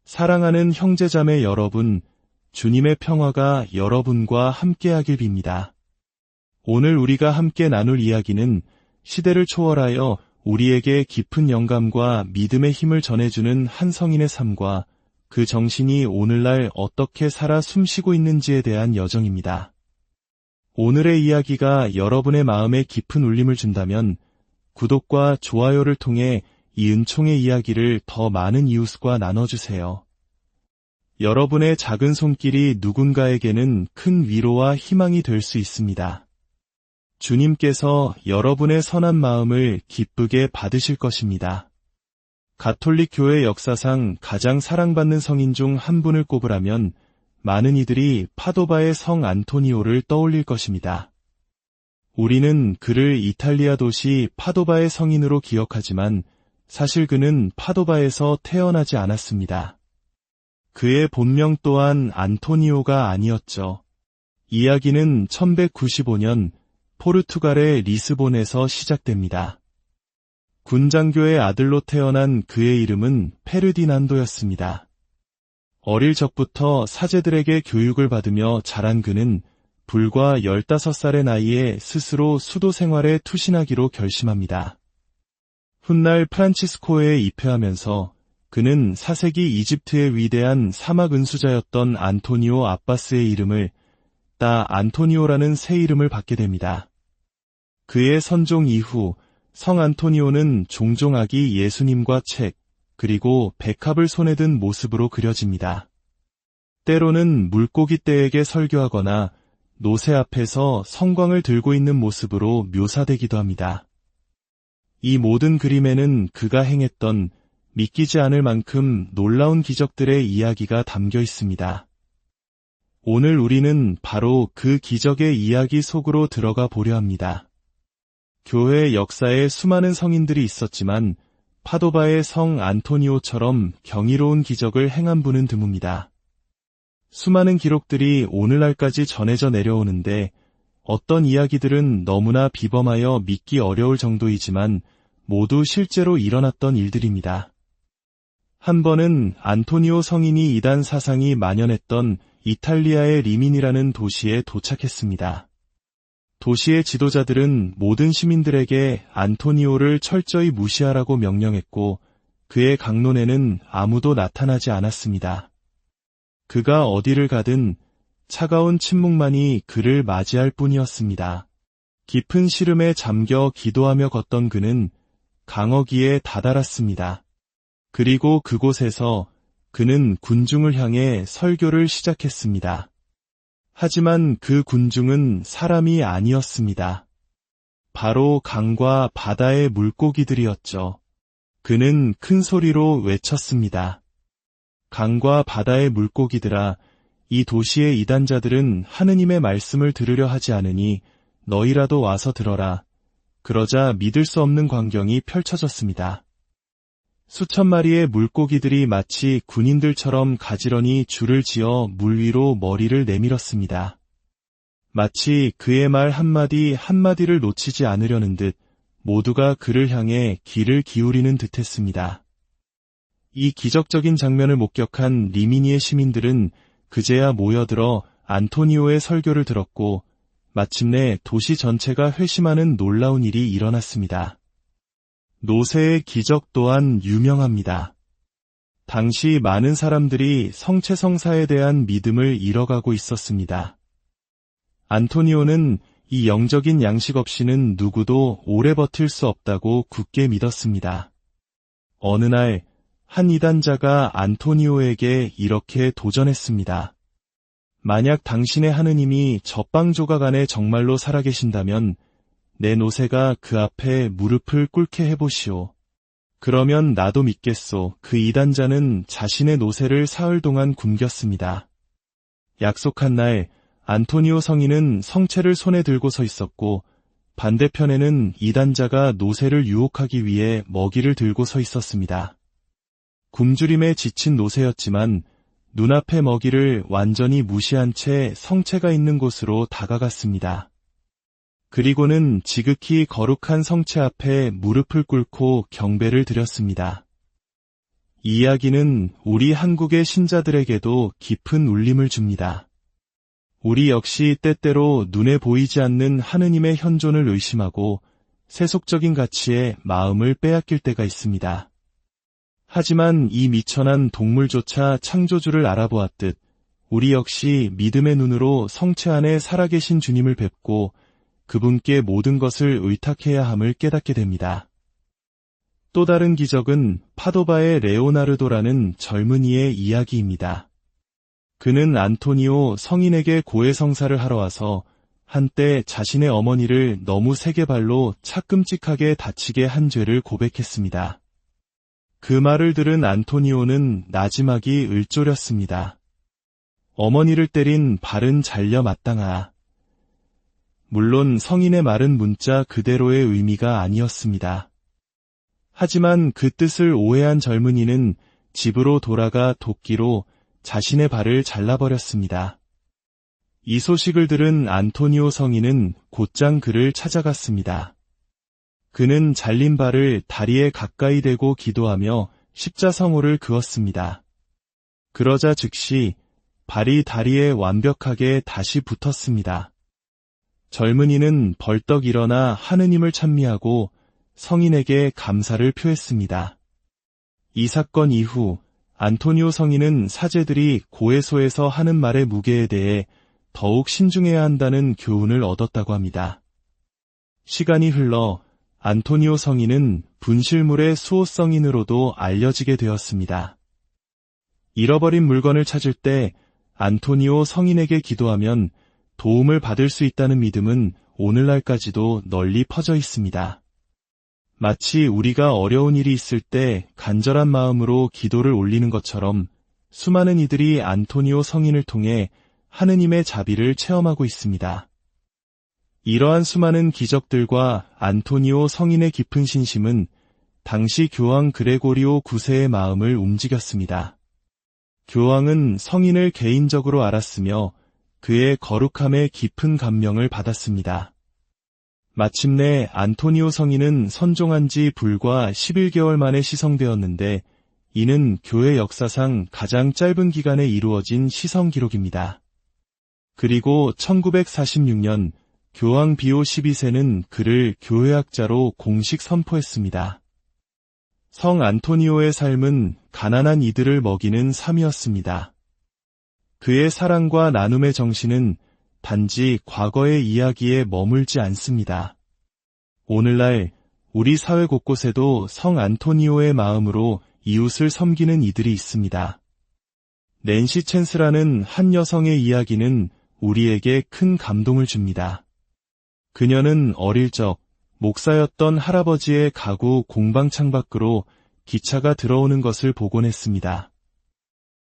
사랑하는 형제자매 여러분, 주님의 평화가 여러분과 함께하길 빕니다. 오늘 우리가 함께 나눌 이야기는 시대를 초월하여 우리에게 깊은 영감과 믿음의 힘을 전해주는 한 성인의 삶과 그 정신이 오늘날 어떻게 살아 숨쉬고 있는지에 대한 여정입니다. 오늘의 이야기가 여러분의 마음에 깊은 울림을 준다면 구독과 좋아요를 통해 이 은총의 이야기를 더 많은 이웃과 나눠주세요. 여러분의 작은 손길이 누군가에게는 큰 위로와 희망이 될 수 있습니다. 주님께서 여러분의 선한 마음을 기쁘게 받으실 것입니다. 가톨릭 교회 역사상 가장 사랑받는 성인 중 한 분을 꼽으라면 많은 이들이 파도바의 성 안토니오를 떠올릴 것입니다. 우리는 그를 이탈리아 도시 파도바의 성인으로 기억하지만 사실 그는 파도바에서 태어나지 않았습니다. 그의 본명 또한 안토니오가 아니었죠. 이야기는 1195년 포르투갈의 리스본에서 시작됩니다. 군장교의 아들로 태어난 그의 이름은 페르디난도였습니다. 어릴 적부터 사제들에게 교육을 받으며 자란 그는 불과 15살의 나이에 스스로 수도 생활에 투신하기로 결심합니다. 훗날 프란치스코에 입회하면서 그는 4세기 이집트의 위대한 사막 은수자였던 안토니오 아빠스의 이름을 따 안토니오라는 새 이름을 받게 됩니다. 그의 선종 이후 성 안토니오는 종종 아기 예수님과 책, 그리고 백합을 손에 든 모습으로 그려집니다. 때로는 물고기 떼에게 설교하거나 노새 앞에서 성광을 들고 있는 모습으로 묘사되기도 합니다. 이 모든 그림에는 그가 행했던 믿기지 않을 만큼 놀라운 기적들의 이야기가 담겨 있습니다. 오늘 우리는 바로 그 기적의 이야기 속으로 들어가 보려 합니다. 교회 역사에 수많은 성인들이 있었지만 파도바의 성 안토니오처럼 경이로운 기적을 행한 분은 드뭅니다. 수많은 기록들이 오늘날까지 전해져 내려오는데 어떤 이야기들은 너무나 비범하여 믿기 어려울 정도이지만 모두 실제로 일어났던 일들입니다. 한 번은 안토니오 성인이 이단 사상이 만연했던 이탈리아의 리민이라는 도시에 도착했습니다. 도시의 지도자들은 모든 시민들에게 안토니오를 철저히 무시하라고 명령했고 그의 강론에는 아무도 나타나지 않았습니다. 그가 어디를 가든 차가운 침묵만이 그를 맞이할 뿐이었습니다. 깊은 시름에 잠겨 기도하며 걷던 그는 강어기에 다다랐습니다. 그리고 그곳에서 그는 군중을 향해 설교를 시작했습니다. 하지만 그 군중은 사람이 아니었습니다. 바로 강과 바다의 물고기들이었죠. 그는 큰 소리로 외쳤습니다. 강과 바다의 물고기들아, 이 도시의 이단자들은 하느님의 말씀을 들으려 하지 않으니 너희라도 와서 들어라. 그러자 믿을 수 없는 광경이 펼쳐졌습니다. 수천 마리의 물고기들이 마치 군인들처럼 가지런히 줄을 지어 물 위로 머리를 내밀었습니다. 마치 그의 말 한마디 한마디를 놓치지 않으려는 듯 모두가 그를 향해 귀를 기울이는 듯했습니다. 이 기적적인 장면을 목격한 리미니의 시민들은 그제야 모여들어 안토니오의 설교를 들었고 마침내 도시 전체가 회심하는 놀라운 일이 일어났습니다. 노새의 기적 또한 유명합니다. 당시 많은 사람들이 성체성사에 대한 믿음을 잃어가고 있었습니다. 안토니오는 이 영적인 양식 없이는 누구도 오래 버틸 수 없다고 굳게 믿었습니다. 어느 날 한 이단자가 안토니오에게 이렇게 도전했습니다. 만약 당신의 하느님이 젖방 조각 안에 정말로 살아계신다면 내 노새가 그 앞에 무릎을 꿇게 해보시오. 그러면 나도 믿겠소. 그 이단자는 자신의 노새를 사흘 동안 굶겼습니다. 약속한 날 안토니오 성인은 성체를 손에 들고 서 있었고 반대편에는 이단자가 노새를 유혹하기 위해 먹이를 들고 서 있었습니다. 굶주림에 지친 노새였지만 눈앞의 먹이를 완전히 무시한 채 성체가 있는 곳으로 다가갔습니다. 그리고는 지극히 거룩한 성체 앞에 무릎을 꿇고 경배를 드렸습니다. 이 이야기는 우리 한국의 신자들에게도 깊은 울림을 줍니다. 우리 역시 때때로 눈에 보이지 않는 하느님의 현존을 의심하고 세속적인 가치에 마음을 빼앗길 때가 있습니다. 하지만 이 미천한 동물조차 창조주를 알아보았듯 우리 역시 믿음의 눈으로 성체 안에 살아계신 주님을 뵙고 그분께 모든 것을 의탁해야 함을 깨닫게 됩니다. 또 다른 기적은 파도바의 레오나르도라는 젊은이의 이야기입니다. 그는 안토니오 성인에게 고해성사를 하러 와서 한때 자신의 어머니를 너무 세게 발로 차끔찍하게 다치게 한 죄를 고백했습니다. 그 말을 들은 안토니오는 나지막이 을조렸습니다. 어머니를 때린 발은 잘려 마땅하. 물론 성인의 말은 문자 그대로의 의미가 아니었습니다. 하지만 그 뜻을 오해한 젊은이는 집으로 돌아가 도끼로 자신의 발을 잘라버렸습니다. 이 소식을 들은 안토니오 성인은 곧장 그를 찾아갔습니다. 그는 잘린 발을 다리에 가까이 대고 기도하며 십자성호를 그었습니다. 그러자 즉시 발이 다리에 완벽하게 다시 붙었습니다. 젊은이는 벌떡 일어나 하느님을 찬미하고 성인에게 감사를 표했습니다. 이 사건 이후 안토니오 성인은 사제들이 고해소에서 하는 말의 무게에 대해 더욱 신중해야 한다는 교훈을 얻었다고 합니다. 시간이 흘러 안토니오 성인은 분실물의 수호성인으로도 알려지게 되었습니다. 잃어버린 물건을 찾을 때 안토니오 성인에게 기도하면 도움을 받을 수 있다는 믿음은 오늘날까지도 널리 퍼져 있습니다. 마치 우리가 어려운 일이 있을 때 간절한 마음으로 기도를 올리는 것처럼 수많은 이들이 안토니오 성인을 통해 하느님의 자비를 체험하고 있습니다. 이러한 수많은 기적들과 안토니오 성인의 깊은 신심은 당시 교황 그레고리오 9세의 마음을 움직였습니다. 교황은 성인을 개인적으로 알았으며 그의 거룩함에 깊은 감명을 받았습니다. 마침내 안토니오 성인은 선종한 지 불과 11개월 만에 시성되었는데 이는 교회 역사상 가장 짧은 기간에 이루어진 시성 기록입니다. 그리고 1946년 교황 비오 12세는 그를 교회학자로 공식 선포했습니다. 성 안토니오의 삶은 가난한 이들을 먹이는 삶이었습니다. 그의 사랑과 나눔의 정신은 단지 과거의 이야기에 머물지 않습니다. 오늘날 우리 사회 곳곳에도 성 안토니오의 마음으로 이웃을 섬기는 이들이 있습니다. 낸시 챈스라는 한 여성의 이야기는 우리에게 큰 감동을 줍니다. 그녀는 어릴 적 목사였던 할아버지의 가구 공방 창밖으로 기차가 들어오는 것을 보곤 했습니다.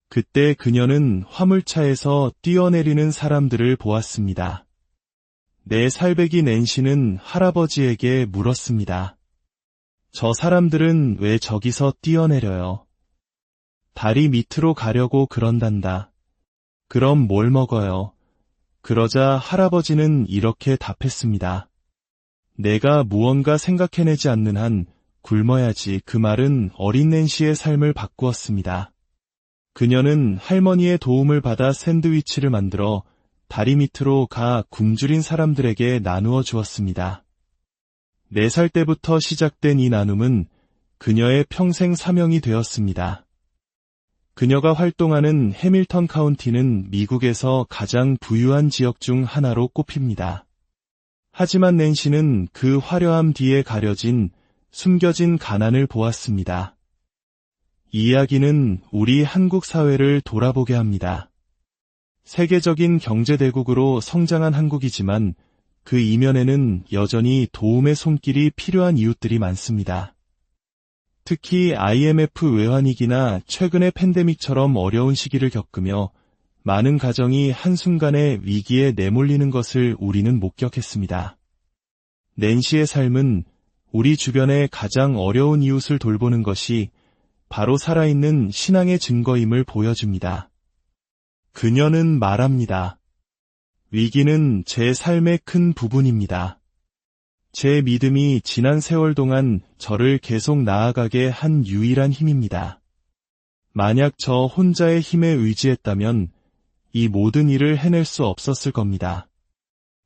그때 그녀는 화물차에서 뛰어내리는 사람들을 보았습니다. 4살배기 낸시는 할아버지에게 물었습니다. 저 사람들은 왜 저기서 뛰어내려요? 다리 밑으로 가려고 그런단다. 그럼 뭘 먹어요? 그러자 할아버지는 이렇게 답했습니다. 내가 무언가 생각해내지 않는 한 굶어야지. 그 말은 어린 낸시의 삶을 바꾸었습니다. 그녀는 할머니의 도움을 받아 샌드위치를 만들어 다리 밑으로 가 굶주린 사람들에게 나누어 주었습니다. 4살 때부터 시작된 이 나눔은 그녀의 평생 사명이 되었습니다. 그녀가 활동하는 해밀턴 카운티는 미국에서 가장 부유한 지역 중 하나로 꼽힙니다. 하지만 낸시는 그 화려함 뒤에 가려진 숨겨진 가난을 보았습니다. 이 이야기는 우리 한국 사회를 돌아보게 합니다. 세계적인 경제대국으로 성장한 한국이지만 그 이면에는 여전히 도움의 손길이 필요한 이웃들이 많습니다. 특히 IMF 외환위기나 최근의 팬데믹처럼 어려운 시기를 겪으며 많은 가정이 한순간에 위기에 내몰리는 것을 우리는 목격했습니다. 낸시의 삶은 우리 주변의 가장 어려운 이웃을 돌보는 것이 바로 살아있는 신앙의 증거임을 보여줍니다. 그녀는 말합니다. 위기는 제 삶의 큰 부분입니다. 제 믿음이 지난 세월 동안 저를 계속 나아가게 한 유일한 힘입니다. 만약 저 혼자의 힘에 의지했다면 이 모든 일을 해낼 수 없었을 겁니다.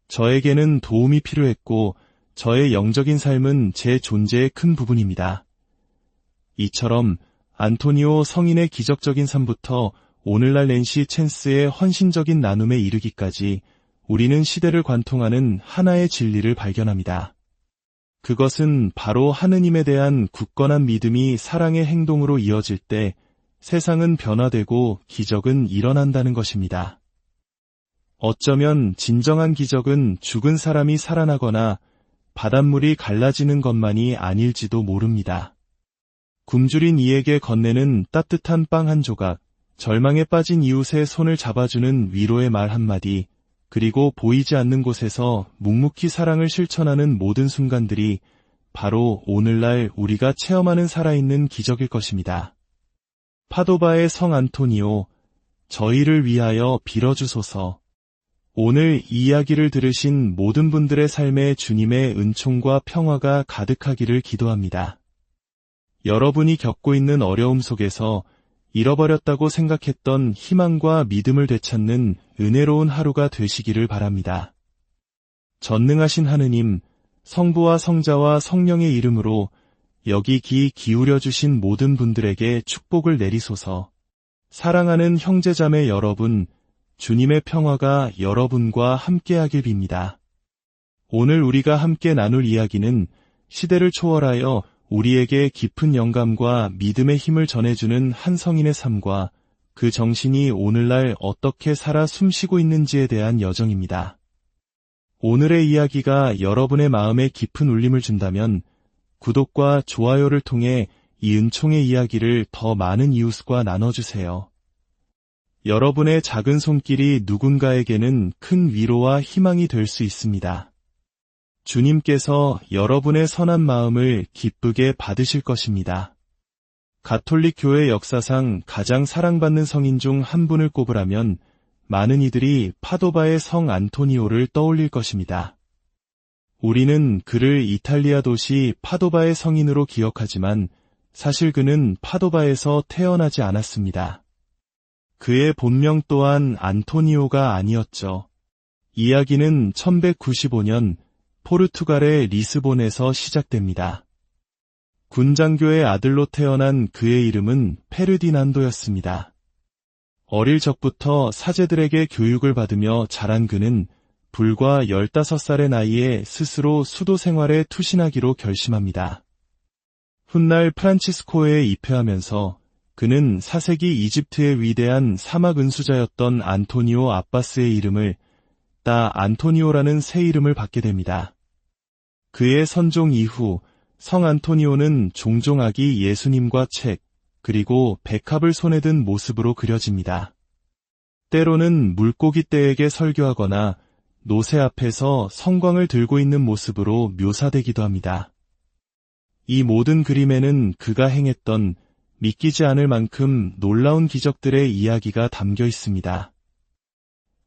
저에게는 도움이 필요했고 저의 영적인 삶은 제 존재의 큰 부분입니다. 이처럼 안토니오 성인의 기적적인 삶부터 오늘날 낸시 챈스의 헌신적인 나눔에 이르기까지 우리는 시대를 관통하는 하나의 진리를 발견합니다. 그것은 바로 하느님에 대한 굳건한 믿음이 사랑의 행동으로 이어질 때 세상은 변화되고 기적은 일어난다는 것입니다. 어쩌면 진정한 기적은 죽은 사람이 살아나거나 바닷물이 갈라지는 것만이 아닐지도 모릅니다. 굶주린 이에게 건네는 따뜻한 빵 한 조각, 절망에 빠진 이웃의 손을 잡아주는 위로의 말 한마디, 그리고 보이지 않는 곳에서 묵묵히 사랑을 실천하는 모든 순간들이 바로 오늘날 우리가 체험하는 살아있는 기적일 것입니다. 파도바의 성 안토니오, 저희를 위하여 빌어주소서. 오늘 이 이야기를 들으신 모든 분들의 삶에 주님의 은총과 평화가 가득하기를 기도합니다. 여러분이 겪고 있는 어려움 속에서 잃어버렸다고 생각했던 희망과 믿음을 되찾는 은혜로운 하루가 되시기를 바랍니다. 전능하신 하느님, 성부와 성자와 성령의 이름으로 여기 귀 기울여 주신 모든 분들에게 축복을 내리소서. 사랑하는 형제자매 여러분, 주님의 평화가 여러분과 함께하길 빕니다. 오늘 우리가 함께 나눌 이야기는 시대를 초월하여 우리에게 깊은 영감과 믿음의 힘을 전해주는 한 성인의 삶과 그 정신이 오늘날 어떻게 살아 숨쉬고 있는지에 대한 여정입니다. 오늘의 이야기가 여러분의 마음에 깊은 울림을 준다면 구독과 좋아요를 통해 이 은총의 이야기를 더 많은 이웃과 나눠주세요. 여러분의 작은 손길이 누군가에게는 큰 위로와 희망이 될 수 있습니다. 주님께서 여러분의 선한 마음을 기쁘게 받으실 것입니다. 가톨릭 교회 역사상 가장 사랑받는 성인 중 한 분을 꼽으라면 많은 이들이 파도바의 성 안토니오를 떠올릴 것입니다. 우리는 그를 이탈리아 도시 파도바의 성인으로 기억하지만 사실 그는 파도바에서 태어나지 않았습니다. 그의 본명 또한 안토니오가 아니었죠. 이야기는 1195년 포르투갈의 리스본에서 시작됩니다. 군장교의 아들로 태어난 그의 이름은 페르디난도였습니다. 어릴 적부터 사제들에게 교육을 받으며 자란 그는 불과 15살의 나이에 스스로 수도 생활에 투신하기로 결심합니다. 훗날 프란치스코에 입회하면서 그는 4세기 이집트의 위대한 사막 은수자였던 안토니오 아빠스의 이름을 따 안토니오라는 새 이름을 받게 됩니다. 그의 선종 이후 성 안토니오는 종종 아기 예수님과 책, 그리고 백합을 손에 든 모습으로 그려집니다. 때로는 물고기 떼에게 설교하거나 노새 앞에서 성광을 들고 있는 모습으로 묘사되기도 합니다. 이 모든 그림에는 그가 행했던 믿기지 않을 만큼 놀라운 기적들의 이야기가 담겨 있습니다.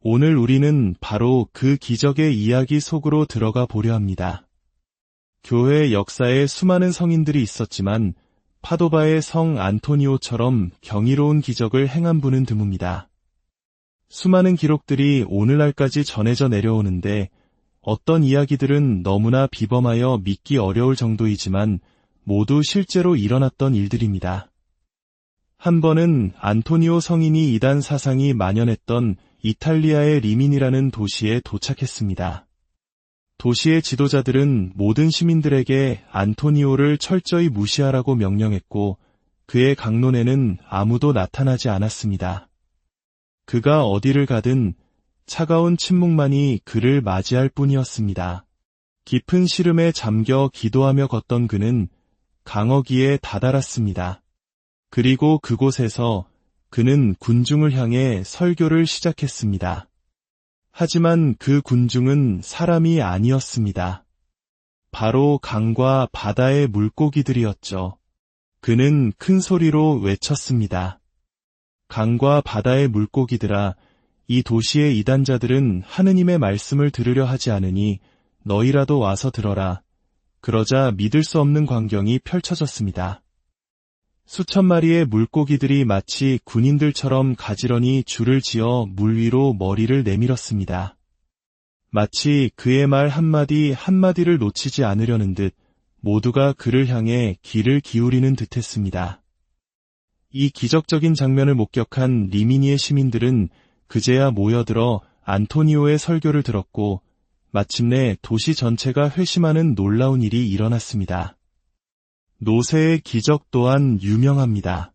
오늘 우리는 바로 그 기적의 이야기 속으로 들어가 보려 합니다. 교회 역사에 수많은 성인들이 있었지만 파도바의 성 안토니오처럼 경이로운 기적을 행한 분은 드뭅니다. 수많은 기록들이 오늘날까지 전해져 내려오는데 어떤 이야기들은 너무나 비범하여 믿기 어려울 정도이지만 모두 실제로 일어났던 일들입니다. 한 번은 안토니오 성인이 이단 사상이 만연했던 이탈리아의 리민이라는 도시에 도착했습니다. 도시의 지도자들은 모든 시민들에게 안토니오를 철저히 무시하라고 명령했고 그의 강론에는 아무도 나타나지 않았습니다. 그가 어디를 가든 차가운 침묵만이 그를 맞이할 뿐이었습니다. 깊은 시름에 잠겨 기도하며 걷던 그는 강어기에 다다랐습니다. 그리고 그곳에서 그는 군중을 향해 설교를 시작했습니다. 하지만 그 군중은 사람이 아니었습니다. 바로 강과 바다의 물고기들이었죠. 그는 큰 소리로 외쳤습니다. 강과 바다의 물고기들아, 이 도시의 이단자들은 하느님의 말씀을 들으려 하지 않으니 너희라도 와서 들어라. 그러자 믿을 수 없는 광경이 펼쳐졌습니다. 수천 마리의 물고기들이 마치 군인들처럼 가지런히 줄을 지어 물 위로 머리를 내밀었습니다. 마치 그의 말 한마디 한마디를 놓치지 않으려는 듯 모두가 그를 향해 귀를 기울이는 듯했습니다. 이 기적적인 장면을 목격한 리미니의 시민들은 그제야 모여들어 안토니오의 설교를 들었고 마침내 도시 전체가 회심하는 놀라운 일이 일어났습니다. 노새의 기적 또한 유명합니다.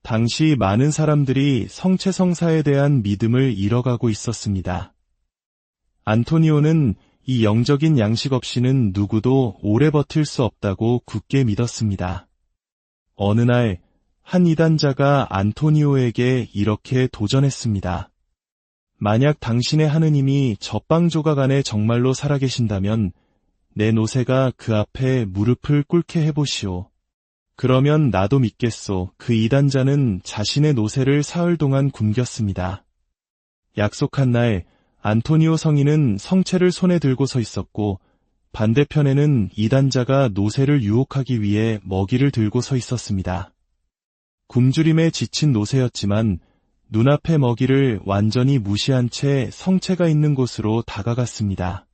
당시 많은 사람들이 성체성사에 대한 믿음을 잃어가고 있었습니다. 안토니오는 이 영적인 양식 없이는 누구도 오래 버틸 수 없다고 굳게 믿었습니다. 어느 날 한 이단자가 안토니오에게 이렇게 도전했습니다. 만약 당신의 하느님이 젖빵 조각 안에 정말로 살아계신다면 내 노새가 그 앞에 무릎을 꿇게 해보시오. 그러면 나도 믿겠소. 그 이단자는 자신의 노새를 사흘 동안 굶겼습니다. 약속한 날 안토니오 성인은 성체를 손에 들고 서 있었고 반대편에는 이단자가 노새를 유혹하기 위해 먹이를 들고 서 있었습니다. 굶주림에 지친 노새였지만 눈앞의 먹이를 완전히 무시한 채 성체가 있는 곳으로 다가갔습니다.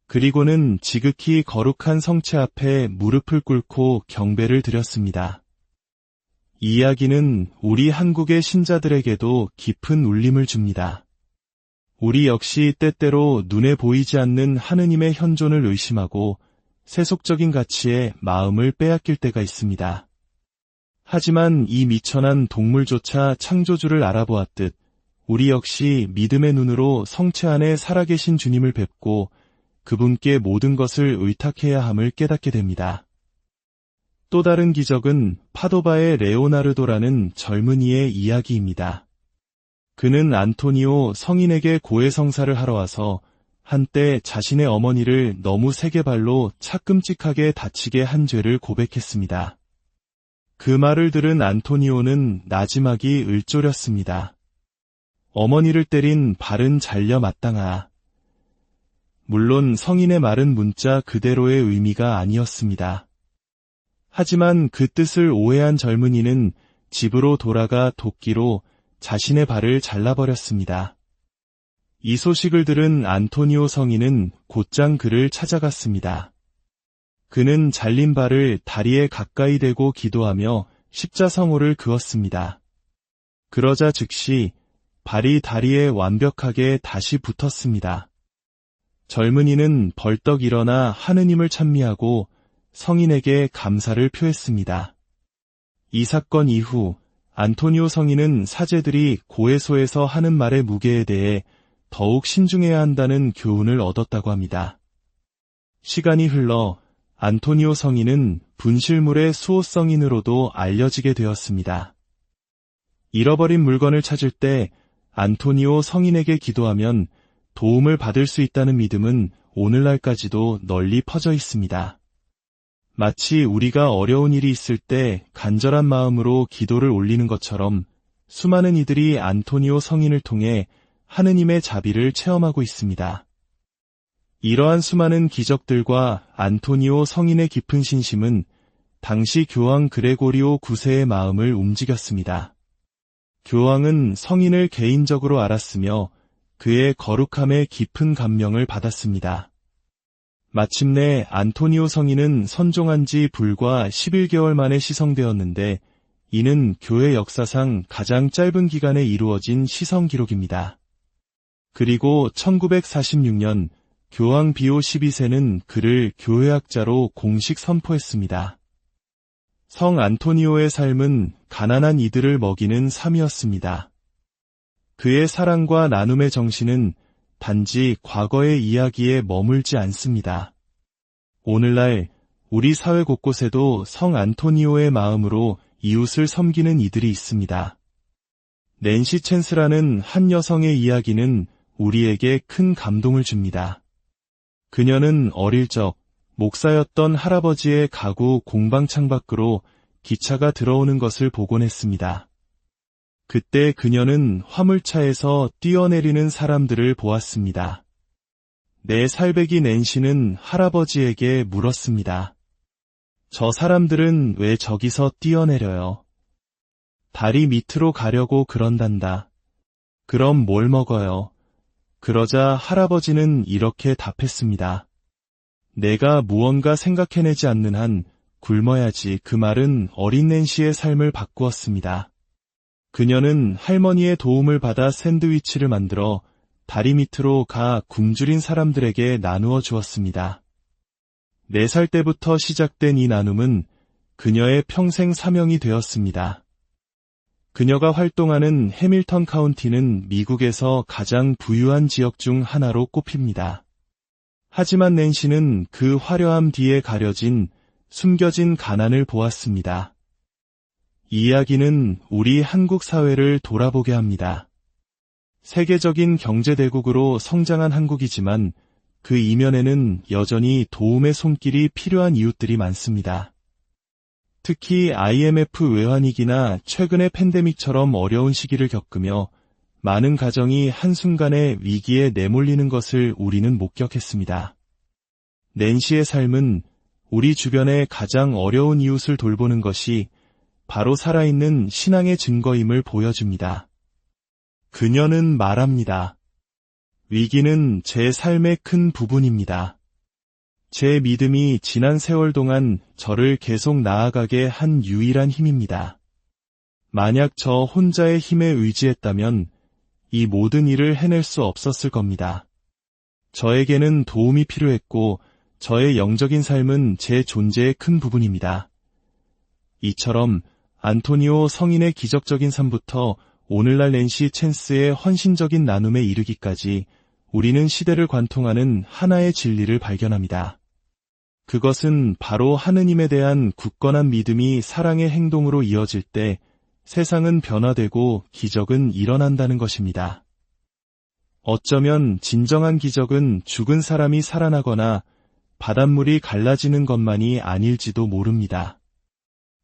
그리고는 지극히 거룩한 성체 앞에 무릎을 꿇고 경배를 드렸습니다. 이 이야기는 우리 한국의 신자들에게도 깊은 울림을 줍니다. 우리 역시 때때로 눈에 보이지 않는 하느님의 현존을 의심하고 세속적인 가치에 마음을 빼앗길 때가 있습니다. 하지만 이 미천한 동물조차 창조주를 알아보았듯 우리 역시 믿음의 눈으로 성체 안에 살아계신 주님을 뵙고 그분께 모든 것을 의탁해야 함을 깨닫게 됩니다. 또 다른 기적은 파도바의 레오나르도라는 젊은이의 이야기입니다. 그는 안토니오 성인에게 고해성사를 하러 와서 한때 자신의 어머니를 너무 세게 발로 차끔찍하게 다치게 한 죄를 고백했습니다. 그 말을 들은 안토니오는 나지막이 을조렸습니다. 어머니를 때린 발은 잘려 마땅하. 물론 성인의 말은 문자 그대로의 의미가 아니었습니다. 하지만 그 뜻을 오해한 젊은이는 집으로 돌아가 도끼로 자신의 발을 잘라버렸습니다. 이 소식을 들은 안토니오 성인은 곧장 그를 찾아갔습니다. 그는 잘린 발을 다리에 가까이 대고 기도하며 십자성호를 그었습니다. 그러자 즉시 발이 다리에 완벽하게 다시 붙었습니다. 젊은이는 벌떡 일어나 하느님을 찬미하고 성인에게 감사를 표했습니다. 이 사건 이후 안토니오 성인은 사제들이 고해소에서 하는 말의 무게에 대해 더욱 신중해야 한다는 교훈을 얻었다고 합니다. 시간이 흘러 안토니오 성인은 분실물의 수호성인으로도 알려지게 되었습니다. 잃어버린 물건을 찾을 때 안토니오 성인에게 기도하면 도움을 받을 수 있다는 믿음은 오늘날까지도 널리 퍼져 있습니다. 마치 우리가 어려운 일이 있을 때 간절한 마음으로 기도를 올리는 것처럼 수많은 이들이 안토니오 성인을 통해 하느님의 자비를 체험하고 있습니다. 이러한 수많은 기적들과 안토니오 성인의 깊은 신심은 당시 교황 그레고리오 9세의 마음을 움직였습니다. 교황은 성인을 개인적으로 알았으며 그의 거룩함에 깊은 감명을 받았습니다. 마침내 안토니오 성인은 선종한 지 불과 11개월 만에 시성되었는데 이는 교회 역사상 가장 짧은 기간에 이루어진 시성 기록입니다. 그리고 1946년 교황 비오 12세는 그를 교회학자로 공식 선포했습니다. 성 안토니오의 삶은 가난한 이들을 먹이는 삶이었습니다. 그의 사랑과 나눔의 정신은 단지 과거의 이야기에 머물지 않습니다. 오늘날 우리 사회 곳곳에도 성 안토니오의 마음으로 이웃을 섬기는 이들이 있습니다. 낸시 챈스라는 한 여성의 이야기는 우리에게 큰 감동을 줍니다. 그녀는 어릴 적 목사였던 할아버지의 가구 공방 창밖으로 기차가 들어오는 것을 보곤 했습니다. 그때 그녀는 화물차에서 뛰어내리는 사람들을 보았습니다. 내 살배기 낸시는 할아버지에게 물었습니다. 저 사람들은 왜 저기서 뛰어내려요? 다리 밑으로 가려고 그런단다. 그럼 뭘 먹어요? 그러자 할아버지는 이렇게 답했습니다. 내가 무언가 생각해내지 않는 한 굶어야지. 그 말은 어린 낸시의 삶을 바꾸었습니다. 그녀는 할머니의 도움을 받아 샌드위치를 만들어 다리 밑으로 가 굶주린 사람들에게 나누어 주었습니다. 4살 때부터 시작된 이 나눔은 그녀의 평생 사명이 되었습니다. 그녀가 활동하는 해밀턴 카운티는 미국에서 가장 부유한 지역 중 하나로 꼽힙니다. 하지만 낸시는 그 화려함 뒤에 가려진 숨겨진 가난을 보았습니다. 이 이야기는 우리 한국 사회를 돌아보게 합니다. 세계적인 경제대국으로 성장한 한국이지만 그 이면에는 여전히 도움의 손길이 필요한 이웃들이 많습니다. 특히 IMF 외환위기나 최근의 팬데믹처럼 어려운 시기를 겪으며 많은 가정이 한순간에 위기에 내몰리는 것을 우리는 목격했습니다. 낸시의 삶은 우리 주변의 가장 어려운 이웃을 돌보는 것이 바로 살아있는 신앙의 증거임을 보여줍니다. 그녀는 말합니다. 위기는 제 삶의 큰 부분입니다. 제 믿음이 지난 세월 동안 저를 계속 나아가게 한 유일한 힘입니다. 만약 저 혼자의 힘에 의지했다면 이 모든 일을 해낼 수 없었을 겁니다. 저에게는 도움이 필요했고 저의 영적인 삶은 제 존재의 큰 부분입니다. 이처럼 안토니오 성인의 기적적인 삶부터 오늘날 낸시 챈스의 헌신적인 나눔에 이르기까지 우리는 시대를 관통하는 하나의 진리를 발견합니다. 그것은 바로 하느님에 대한 굳건한 믿음이 사랑의 행동으로 이어질 때 세상은 변화되고 기적은 일어난다는 것입니다. 어쩌면 진정한 기적은 죽은 사람이 살아나거나 바닷물이 갈라지는 것만이 아닐지도 모릅니다.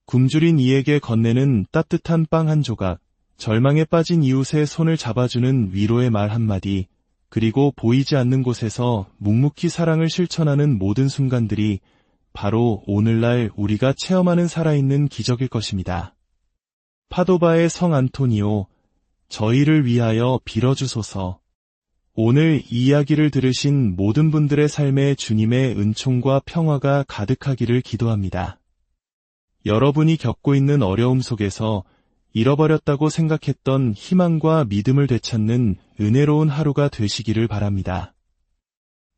굶주린 이에게 건네는 따뜻한 빵 한 조각, 절망에 빠진 이웃의 손을 잡아주는 위로의 말 한마디, 그리고 보이지 않는 곳에서 묵묵히 사랑을 실천하는 모든 순간들이 바로 오늘날 우리가 체험하는 살아있는 기적일 것입니다. 파도바의 성 안토니오, 저희를 위하여 빌어주소서. 오늘 이 이야기를 들으신 모든 분들의 삶에 주님의 은총과 평화가 가득하기를 기도합니다. 여러분이 겪고 있는 어려움 속에서 잃어버렸다고 생각했던 희망과 믿음을 되찾는 은혜로운 하루가 되시기를 바랍니다.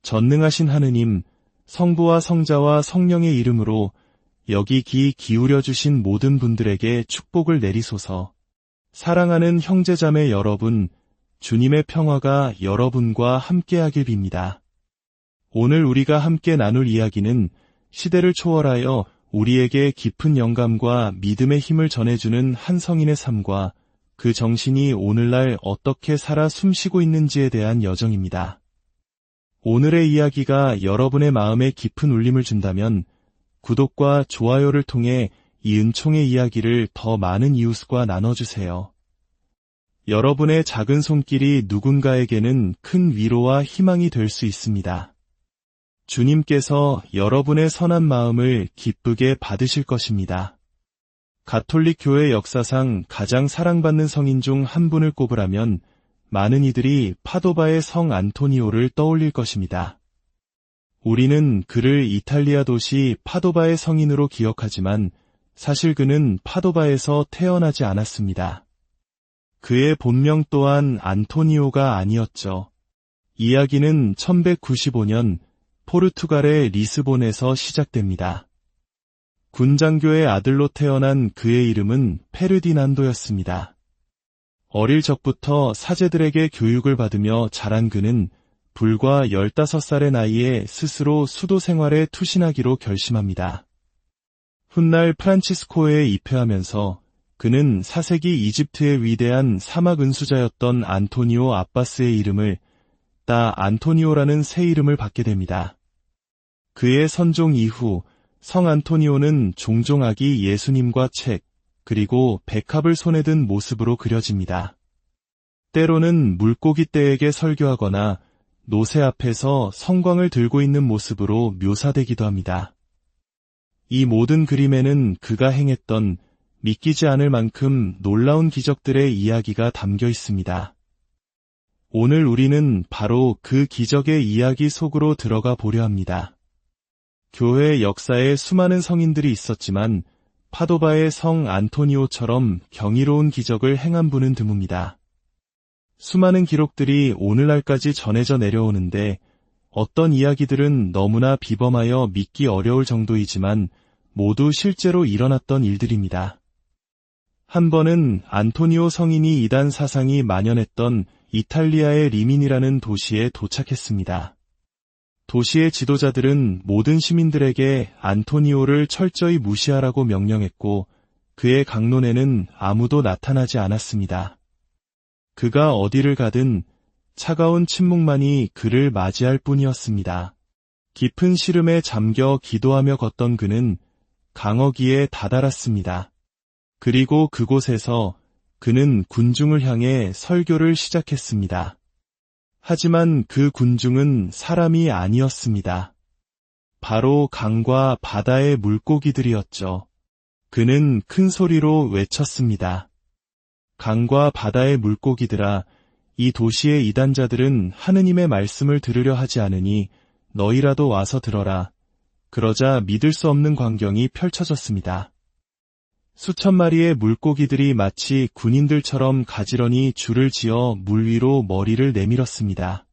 전능하신 하느님, 성부와 성자와 성령의 이름으로 여기 귀 기울여 주신 모든 분들에게 축복을 내리소서. 사랑하는 형제자매 여러분, 주님의 평화가 여러분과 함께하길 빕니다. 오늘 우리가 함께 나눌 이야기는 시대를 초월하여 우리에게 깊은 영감과 믿음의 힘을 전해주는 한 성인의 삶과 그 정신이 오늘날 어떻게 살아 숨쉬고 있는지에 대한 여정입니다. 오늘의 이야기가 여러분의 마음에 깊은 울림을 준다면 구독과 좋아요를 통해 이 은총의 이야기를 더 많은 이웃과 나눠주세요. 여러분의 작은 손길이 누군가에게는 큰 위로와 희망이 될 수 있습니다. 주님께서 여러분의 선한 마음을 기쁘게 받으실 것입니다. 가톨릭 교회 역사상 가장 사랑받는 성인 중 한 분을 꼽으라면 많은 이들이 파도바의 성 안토니오를 떠올릴 것입니다. 우리는 그를 이탈리아 도시 파도바의 성인으로 기억하지만 사실 그는 파도바에서 태어나지 않았습니다. 그의 본명 또한 안토니오가 아니었죠. 이야기는 1195년 포르투갈의 리스본에서 시작됩니다. 군장교의 아들로 태어난 그의 이름은 페르디난도였습니다. 어릴 적부터 사제들에게 교육을 받으며 자란 그는 불과 15살의 나이에 스스로 수도 생활에 투신하기로 결심합니다. 훗날 프란치스코에 입회하면서 그는 4세기 이집트의 위대한 사막 은수자였던 안토니오 아바스의 이름을 따 안토니오라는 새 이름을 받게 됩니다. 그의 선종 이후 성 안토니오는 종종 아기 예수님과 책, 그리고 백합을 손에 든 모습으로 그려집니다. 때로는 물고기 떼에게 설교하거나 노새 앞에서 성광을 들고 있는 모습으로 묘사되기도 합니다. 이 모든 그림에는 그가 행했던 믿기지 않을 만큼 놀라운 기적들의 이야기가 담겨 있습니다. 오늘 우리는 바로 그 기적의 이야기 속으로 들어가 보려 합니다. 교회 역사에 수많은 성인들이 있었지만 파도바의 성 안토니오처럼 경이로운 기적을 행한 분은 드뭅니다. 수많은 기록들이 오늘날까지 전해져 내려오는데 어떤 이야기들은 너무나 비범하여 믿기 어려울 정도이지만 모두 실제로 일어났던 일들입니다. 한 번은 안토니오 성인이 이단 사상이 만연했던 이탈리아의 리민이라는 도시에 도착했습니다. 도시의 지도자들은 모든 시민들에게 안토니오를 철저히 무시하라고 명령했고 그의 강론에는 아무도 나타나지 않았습니다. 그가 어디를 가든 차가운 침묵만이 그를 맞이할 뿐이었습니다. 깊은 시름에 잠겨 기도하며 걷던 그는 강어기에 다다랐습니다. 그리고 그곳에서 그는 군중을 향해 설교를 시작했습니다. 하지만 그 군중은 사람이 아니었습니다. 바로 강과 바다의 물고기들이었죠. 그는 큰 소리로 외쳤습니다. 강과 바다의 물고기들아, 이 도시의 이단자들은 하느님의 말씀을 들으려 하지 않으니 너희라도 와서 들어라. 그러자 믿을 수 없는 광경이 펼쳐졌습니다. 수천 마리의 물고기들이 마치 군인들처럼 가지런히 줄을 지어 물 위로 머리를 내밀었습니다.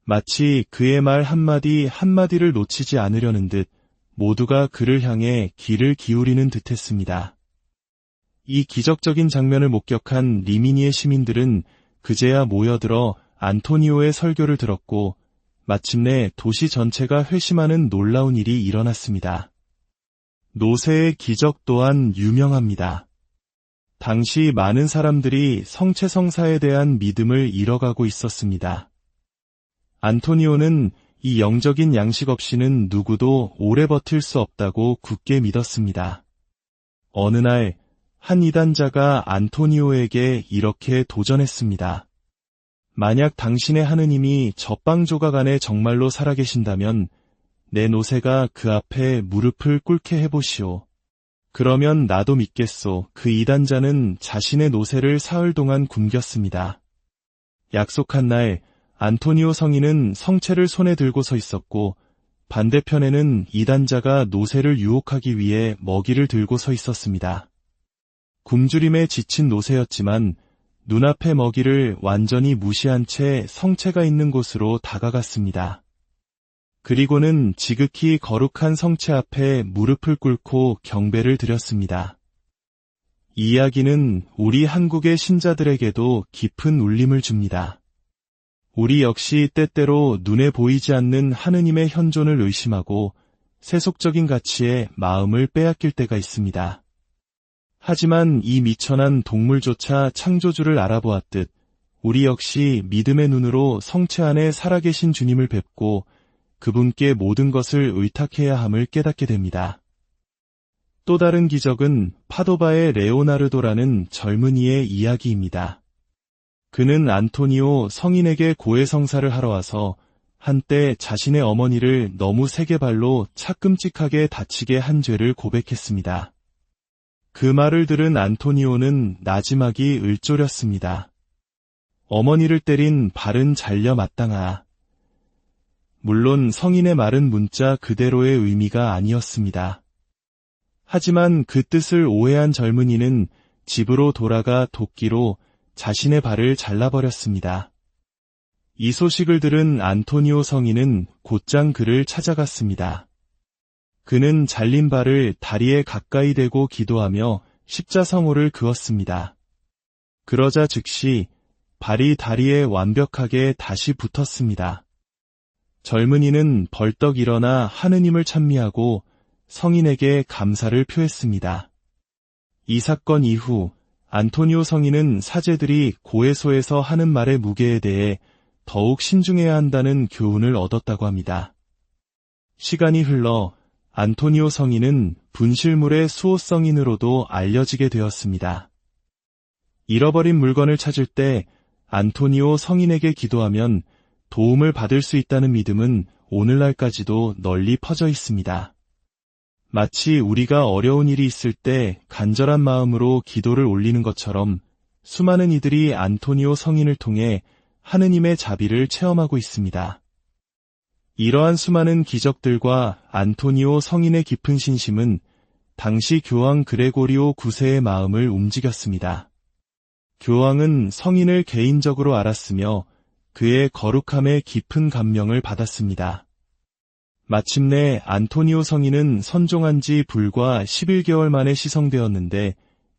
마치 그의 말 한마디 한마디를 놓치지 않으려는 듯 모두가 그를 향해 귀를 기울이는 듯했습니다. 이 기적적인 장면을 목격한 리미니의 시민들은 그제야 모여들어 안토니오의 설교를 들었고 마침내 도시 전체가 회심하는 놀라운 일이 일어났습니다. 노새의 기적 또한 유명합니다. 당시 많은 사람들이 성체성사에 대한 믿음을 잃어가고 있었습니다. 안토니오는 이 영적인 양식 없이는 누구도 오래 버틸 수 없다고 굳게 믿었습니다. 어느 날 한 이단자가 안토니오에게 이렇게 도전했습니다. 만약 당신의 하느님이 젖방 조각 안에 정말로 살아계신다면 내 노새가 그 앞에 무릎을 꿇게 해보시오. 그러면 나도 믿겠소. 그 이단자는 자신의 노새를 사흘 동안 굶겼습니다. 약속한 날 안토니오 성인은 성체를 손에 들고 서 있었고 반대편에는 이단자가 노새를 유혹하기 위해 먹이를 들고 서 있었습니다. 굶주림에 지친 노새였지만 눈앞의 먹이를 완전히 무시한 채 성체가 있는 곳으로 다가갔습니다. 그리고는 지극히 거룩한 성체 앞에 무릎을 꿇고 경배를 드렸습니다. 이 이야기는 우리 한국의 신자들에게도 깊은 울림을 줍니다. 우리 역시 때때로 눈에 보이지 않는 하느님의 현존을 의심하고 세속적인 가치에 마음을 빼앗길 때가 있습니다. 하지만 이 미천한 동물조차 창조주를 알아보았듯 우리 역시 믿음의 눈으로 성체 안에 살아계신 주님을 뵙고 그분께 모든 것을 의탁해야 함을 깨닫게 됩니다. 또 다른 기적은 파도바의 레오나르도라는 젊은이의 이야기입니다. 그는 안토니오 성인에게 고해성사를 하러 와서 한때 자신의 어머니를 너무 세게 발로 차끔찍하게 다치게 한 죄를 고백했습니다. 그 말을 들은 안토니오는 나지막이 을조렸습니다. 어머니를 때린 발은 잘려 마땅하. 물론 성인의 말은 문자 그대로의 의미가 아니었습니다. 하지만 그 뜻을 오해한 젊은이는 집으로 돌아가 도끼로 자신의 발을 잘라버렸습니다. 이 소식을 들은 안토니오 성인은 곧장 그를 찾아갔습니다. 그는 잘린 발을 다리에 가까이 대고 기도하며 십자성호를 그었습니다. 그러자 즉시 발이 다리에 완벽하게 다시 붙었습니다. 젊은이는 벌떡 일어나 하느님을 찬미하고 성인에게 감사를 표했습니다. 이 사건 이후 안토니오 성인은 사제들이 고해소에서 하는 말의 무게에 대해 더욱 신중해야 한다는 교훈을 얻었다고 합니다. 시간이 흘러 안토니오 성인은 분실물의 수호성인으로도 알려지게 되었습니다. 잃어버린 물건을 찾을 때 안토니오 성인에게 기도하면 도움을 받을 수 있다는 믿음은 오늘날까지도 널리 퍼져 있습니다. 마치 우리가 어려운 일이 있을 때 간절한 마음으로 기도를 올리는 것처럼 수많은 이들이 안토니오 성인을 통해 하느님의 자비를 체험하고 있습니다. 이러한 수많은 기적들과 안토니오 성인의 깊은 신심은 당시 교황 그레고리오 9세의 마음을 움직였습니다. 교황은 성인을 개인적으로 알았으며 그의 거룩함에 깊은 감명을 받았습니다. 마침내 안토니오 성인은 선종한 지 불과 11개월 만에 시성되었는데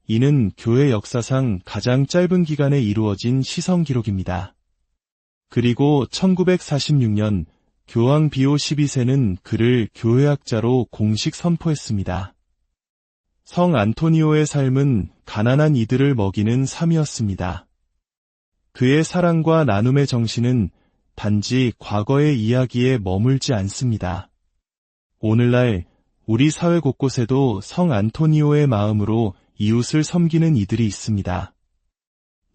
이는 교회 역사상 가장 짧은 기간에 이루어진 시성 기록입니다. 그리고 1946년 교황 비오 12세는 그를 교회학자로 공식 선포했습니다. 성 안토니오의 삶은 가난한 이들을 먹이는 삶이었습니다. 그의 사랑과 나눔의 정신은 단지 과거의 이야기에 머물지 않습니다. 오늘날 우리 사회 곳곳에도 성 안토니오의 마음으로 이웃을 섬기는 이들이 있습니다.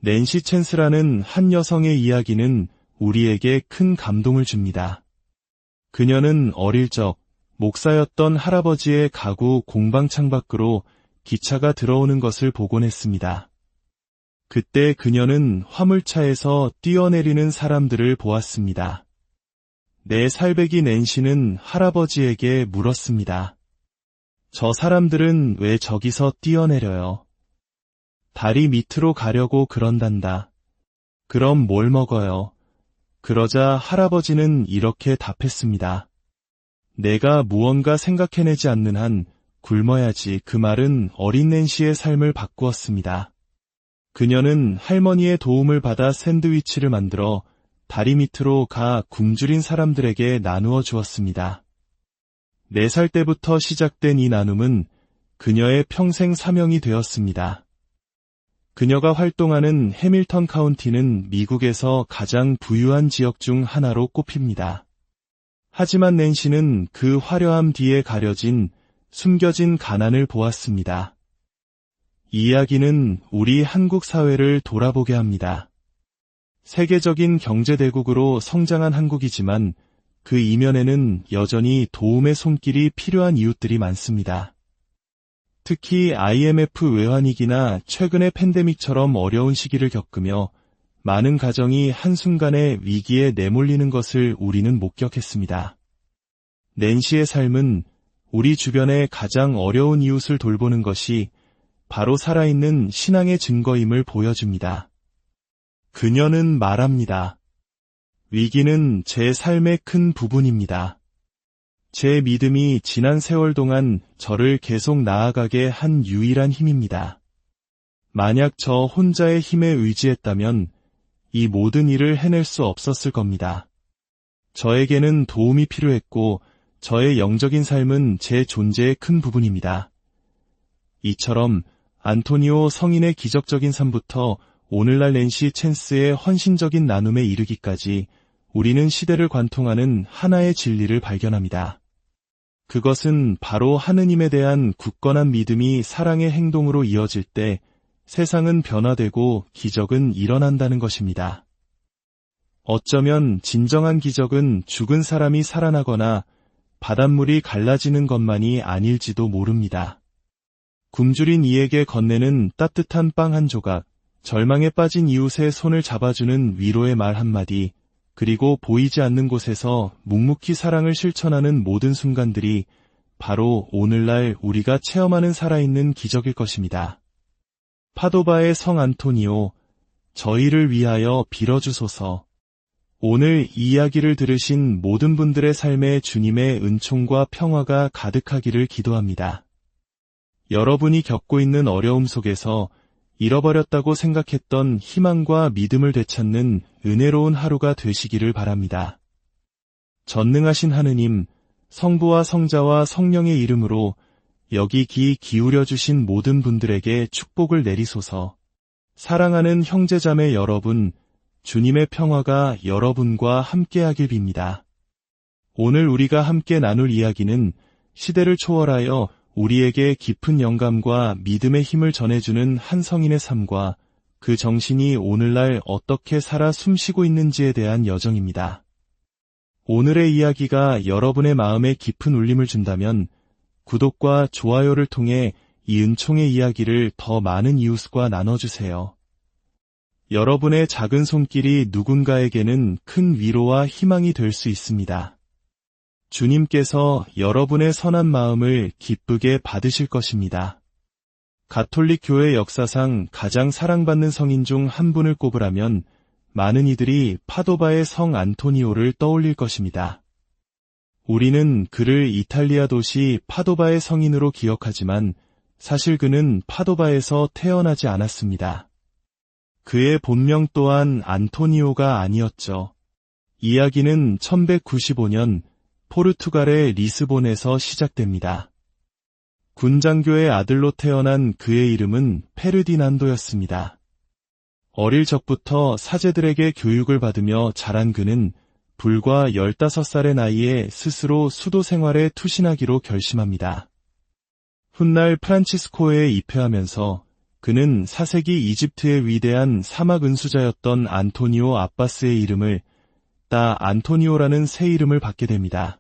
낸시 챈스라는 한 여성의 이야기는 우리에게 큰 감동을 줍니다. 그녀는 어릴 적 목사였던 할아버지의 가구 공방 창밖으로 기차가 들어오는 것을 보곤 했습니다. 그때 그녀는 화물차에서 뛰어내리는 사람들을 보았습니다. 내 살배기 낸시는 할아버지에게 물었습니다. 저 사람들은 왜 저기서 뛰어내려요? 다리 밑으로 가려고 그런단다. 그럼 뭘 먹어요? 그러자 할아버지는 이렇게 답했습니다. 내가 무언가 생각해내지 않는 한 굶어야지. 그 말은 어린 낸시의 삶을 바꾸었습니다. 그녀는 할머니의 도움을 받아 샌드위치를 만들어 다리 밑으로 가 굶주린 사람들에게 나누어 주었습니다. 4살 때부터 시작된 이 나눔은 그녀의 평생 사명이 되었습니다. 그녀가 활동하는 해밀턴 카운티는 미국에서 가장 부유한 지역 중 하나로 꼽힙니다. 하지만 낸시는 그 화려함 뒤에 가려진 숨겨진 가난을 보았습니다. 이 이야기는 우리 한국 사회를 돌아보게 합니다. 세계적인 경제대국으로 성장한 한국이지만 그 이면에는 여전히 도움의 손길이 필요한 이웃들이 많습니다. 특히 IMF 외환위기나 최근의 팬데믹처럼 어려운 시기를 겪으며 많은 가정이 한순간에 위기에 내몰리는 것을 우리는 목격했습니다. 낸시의 삶은 우리 주변의 가장 어려운 이웃을 돌보는 것이 바로 살아있는 신앙의 증거임을 보여줍니다. 그녀는 말합니다. 위기는 제 삶의 큰 부분입니다. 제 믿음이 지난 세월 동안 저를 계속 나아가게 한 유일한 힘입니다. 만약 저 혼자의 힘에 의지했다면 이 모든 일을 해낼 수 없었을 겁니다. 저에게는 도움이 필요했고 저의 영적인 삶은 제 존재의 큰 부분입니다. 이처럼 안토니오 성인의 기적적인 삶부터 오늘날 낸시 챈스의 헌신적인 나눔에 이르기까지 우리는 시대를 관통하는 하나의 진리를 발견합니다. 그것은 바로 하느님에 대한 굳건한 믿음이 사랑의 행동으로 이어질 때 세상은 변화되고 기적은 일어난다는 것입니다. 어쩌면 진정한 기적은 죽은 사람이 살아나거나 바닷물이 갈라지는 것만이 아닐지도 모릅니다. 굶주린 이에게 건네는 따뜻한 빵 한 조각, 절망에 빠진 이웃의 손을 잡아주는 위로의 말 한마디, 그리고 보이지 않는 곳에서 묵묵히 사랑을 실천하는 모든 순간들이 바로 오늘날 우리가 체험하는 살아있는 기적일 것입니다. 파도바의 성 안토니오, 저희를 위하여 빌어주소서. 오늘 이 이야기를 들으신 모든 분들의 삶에 주님의 은총과 평화가 가득하기를 기도합니다. 여러분이 겪고 있는 어려움 속에서 잃어버렸다고 생각했던 희망과 믿음을 되찾는 은혜로운 하루가 되시기를 바랍니다. 전능하신 하느님, 성부와 성자와 성령의 이름으로 여기 귀 기울여 주신 모든 분들에게 축복을 내리소서. 사랑하는 형제자매 여러분, 주님의 평화가 여러분과 함께하길 빕니다. 오늘 우리가 함께 나눌 이야기는 시대를 초월하여 우리에게 깊은 영감과 믿음의 힘을 전해주는 한 성인의 삶과 그 정신이 오늘날 어떻게 살아 숨쉬고 있는지에 대한 여정입니다. 오늘의 이야기가 여러분의 마음에 깊은 울림을 준다면 구독과 좋아요를 통해 이 은총의 이야기를 더 많은 이웃과 나눠주세요. 여러분의 작은 손길이 누군가에게는 큰 위로와 희망이 될 수 있습니다. 주님께서 여러분의 선한 마음을 기쁘게 받으실 것입니다. 가톨릭 교회 역사상 가장 사랑받는 성인 중 한 분을 꼽으라면 많은 이들이 파도바의 성 안토니오를 떠올릴 것입니다. 우리는 그를 이탈리아 도시 파도바의 성인으로 기억하지만 사실 그는 파도바에서 태어나지 않았습니다. 그의 본명 또한 안토니오가 아니었죠. 이야기는 1195년 포르투갈의 리스본에서 시작됩니다. 군장교의 아들로 태어난 그의 이름은 페르디난도였습니다. 어릴 적부터 사제들에게 교육을 받으며 자란 그는 불과 15살의 나이에 스스로 수도 생활에 투신하기로 결심합니다. 훗날 프란치스코에 입회하면서 그는 4세기 이집트의 위대한 사막 은수자였던 안토니오 아빠스의 이름을 따 안토니오라는 새 이름을 받게 됩니다.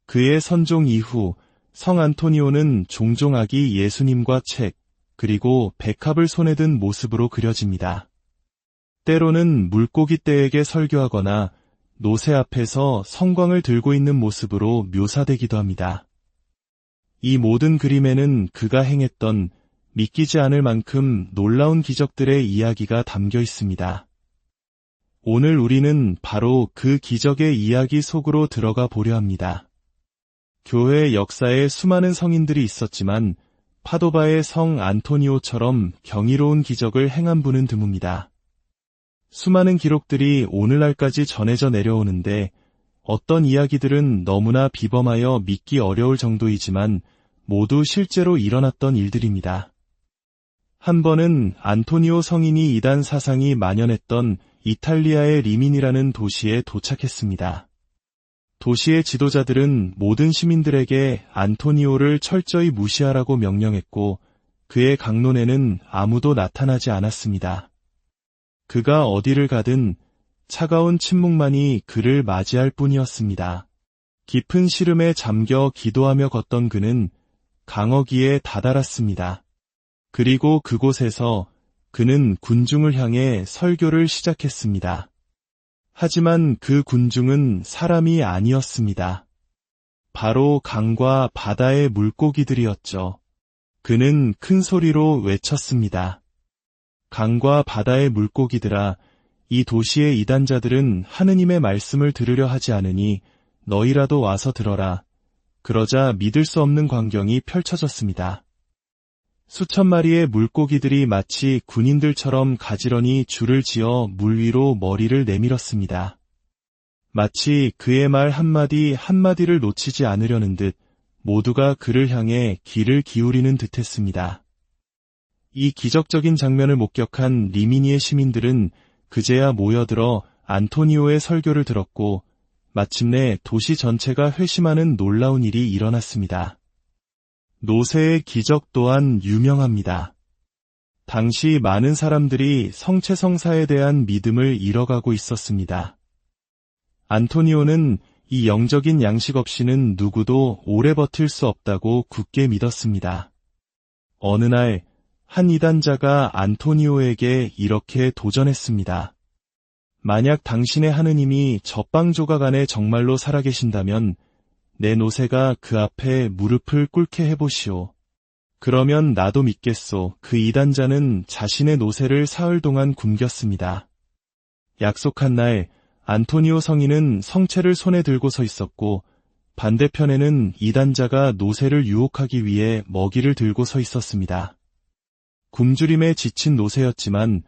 그의 선종 이후 성 안토니오는 종종 아기 예수님과 책, 그리고 백합을 손에 든 모습으로 그려집니다. 때로는 물고기 떼에게 설교하거나 노새 앞에서 성광을 들고 있는 모습으로 묘사되기도 합니다. 이 모든 그림에는 그가 행했던 믿기지 않을 만큼 놀라운 기적들의 이야기가 담겨 있습니다. 오늘 우리는 바로 그 기적의 이야기 속으로 들어가 보려 합니다. 교회 역사에 수많은 성인들이 있었지만 파도바의 성 안토니오처럼 경이로운 기적을 행한 분은 드뭅니다. 수많은 기록들이 오늘날까지 전해져 내려오는데 어떤 이야기들은 너무나 비범하여 믿기 어려울 정도이지만 모두 실제로 일어났던 일들입니다. 한 번은 안토니오 성인이 이단 사상이 만연했던 이탈리아의 리민이라는 도시에 도착했습니다. 도시의 지도자들은 모든 시민들에게 안토니오를 철저히 무시하라고 명령했고 그의 강론에는 아무도 나타나지 않았습니다. 그가 어디를 가든 차가운 침묵만이 그를 맞이할 뿐이었습니다. 깊은 시름에 잠겨 기도하며 걷던 그는 강어기에 다다랐습니다. 그리고 그곳에서 그는 군중을 향해 설교를 시작했습니다. 하지만 그 군중은 사람이 아니었습니다. 바로 강과 바다의 물고기들이었죠. 그는 큰 소리로 외쳤습니다. 강과 바다의 물고기들아, 이 도시의 이단자들은 하느님의 말씀을 들으려 하지 않으니 너희라도 와서 들어라. 그러자 믿을 수 없는 광경이 펼쳐졌습니다. 수천 마리의 물고기들이 마치 군인들처럼 가지런히 줄을 지어 물 위로 머리를 내밀었습니다. 마치 그의 말 한마디 한마디를 놓치지 않으려는 듯 모두가 그를 향해 귀를 기울이는 듯했습니다. 이 기적적인 장면을 목격한 리미니의 시민들은 그제야 모여들어 안토니오의 설교를 들었고 마침내 도시 전체가 회심하는 놀라운 일이 일어났습니다. 노새의 기적 또한 유명합니다. 당시 많은 사람들이 성체성사에 대한 믿음을 잃어가고 있었습니다. 안토니오는 이 영적인 양식 없이는 누구도 오래 버틸 수 없다고 굳게 믿었습니다. 어느 날 한 이단자가 안토니오에게 이렇게 도전했습니다. 만약 당신의 하느님이 젖빵 조각 안에 정말로 살아계신다면 내 노새가 그 앞에 무릎을 꿇게 해보시오. 그러면 나도 믿겠소. 그 이단자는 자신의 노새를 사흘 동안 굶겼습니다. 약속한 날 안토니오 성인은 성체를 손에 들고 서 있었고 반대편에는 이단자가 노새를 유혹하기 위해 먹이를 들고 서 있었습니다. 굶주림에 지친 노새였지만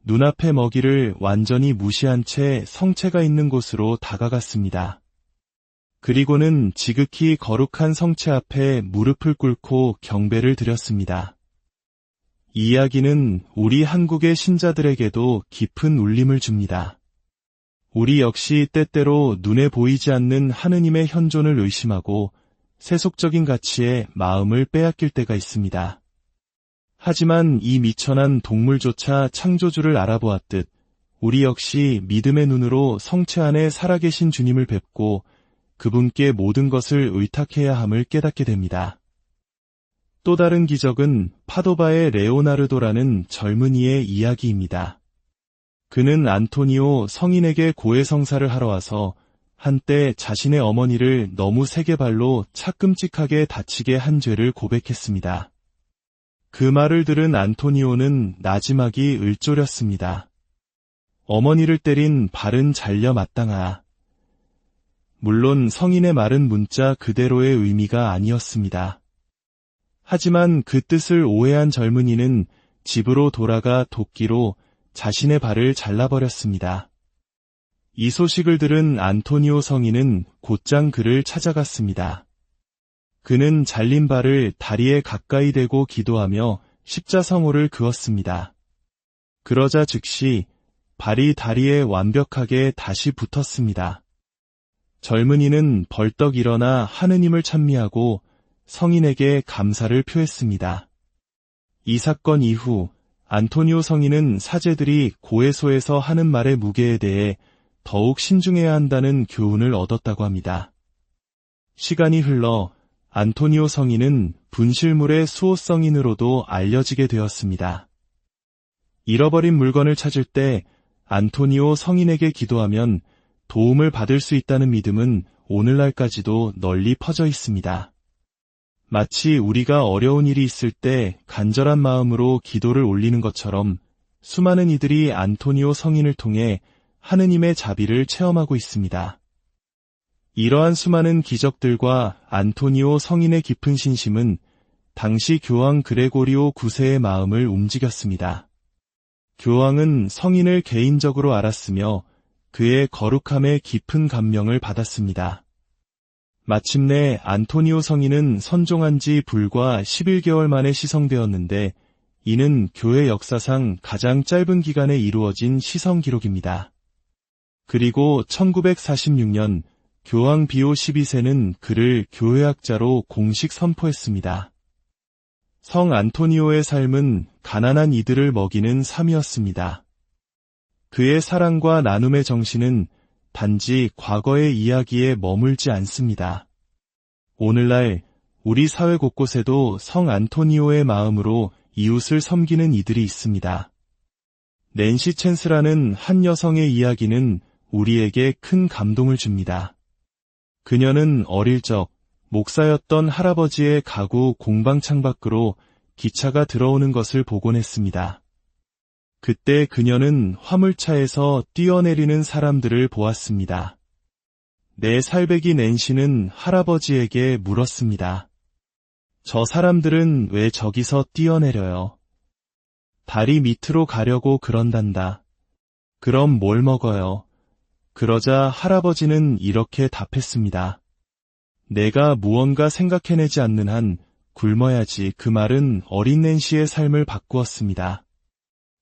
눈앞의 먹이를 완전히 무시한 채 성체가 있는 곳으로 다가갔습니다. 그리고는 지극히 거룩한 성체 앞에 무릎을 꿇고 경배를 드렸습니다. 이 이야기는 우리 한국의 신자들에게도 깊은 울림을 줍니다. 우리 역시 때때로 눈에 보이지 않는 하느님의 현존을 의심하고 세속적인 가치에 마음을 빼앗길 때가 있습니다. 하지만 이 미천한 동물조차 창조주를 알아보았듯 우리 역시 믿음의 눈으로 성체 안에 살아계신 주님을 뵙고 그분께 모든 것을 의탁해야 함을 깨닫게 됩니다. 또 다른 기적은 파도바의 레오나르도라는 젊은이의 이야기입니다. 그는 안토니오 성인에게 고해성사를 하러 와서 한때 자신의 어머니를 너무 세게 발로 차끔찍하게 다치게 한 죄를 고백했습니다. 그 말을 들은 안토니오는 나지막이 을조렸습니다. 어머니를 때린 발은 잘려 마땅하. 물론 성인의 말은 문자 그대로의 의미가 아니었습니다. 하지만 그 뜻을 오해한 젊은이는 집으로 돌아가 도끼로 자신의 발을 잘라버렸습니다. 이 소식을 들은 안토니오 성인은 곧장 그를 찾아갔습니다. 그는 잘린 발을 다리에 가까이 대고 기도하며 십자성호를 그었습니다. 그러자 즉시 발이 다리에 완벽하게 다시 붙었습니다. 젊은이는 벌떡 일어나 하느님을 찬미하고 성인에게 감사를 표했습니다. 이 사건 이후 안토니오 성인은 사제들이 고해소에서 하는 말의 무게에 대해 더욱 신중해야 한다는 교훈을 얻었다고 합니다. 시간이 흘러 안토니오 성인은 분실물의 수호성인으로도 알려지게 되었습니다. 잃어버린 물건을 찾을 때 안토니오 성인에게 기도하면 도움을 받을 수 있다는 믿음은 오늘날까지도 널리 퍼져 있습니다. 마치 우리가 어려운 일이 있을 때 간절한 마음으로 기도를 올리는 것처럼 수많은 이들이 안토니오 성인을 통해 하느님의 자비를 체험하고 있습니다. 이러한 수많은 기적들과 안토니오 성인의 깊은 신심은 당시 교황 그레고리오 9세의 마음을 움직였습니다. 교황은 성인을 개인적으로 알았으며 그의 거룩함에 깊은 감명을 받았습니다. 마침내 안토니오 성인은 선종한 지 불과 11개월 만에 시성되었는데 이는 교회 역사상 가장 짧은 기간에 이루어진 시성 기록입니다. 그리고 1946년 교황 비오 12세는 그를 교회학자로 공식 선포했습니다. 성 안토니오의 삶은 가난한 이들을 먹이는 삶이었습니다. 그의 사랑과 나눔의 정신은 단지 과거의 이야기에 머물지 않습니다. 오늘날 우리 사회 곳곳에도 성 안토니오의 마음으로 이웃을 섬기는 이들이 있습니다. 낸시 챈스라는 한 여성의 이야기는 우리에게 큰 감동을 줍니다. 그녀는 어릴 적 목사였던 할아버지의 가구 공방 창밖으로 기차가 들어오는 것을 보곤 했습니다. 그때 그녀는 화물차에서 뛰어내리는 사람들을 보았습니다. 내 살배기 낸시는 할아버지에게 물었습니다. 저 사람들은 왜 저기서 뛰어내려요? 다리 밑으로 가려고 그런단다. 그럼 뭘 먹어요? 그러자 할아버지는 이렇게 답했습니다. 내가 무언가 생각해내지 않는 한 굶어야지. 그 말은 어린 낸시의 삶을 바꾸었습니다.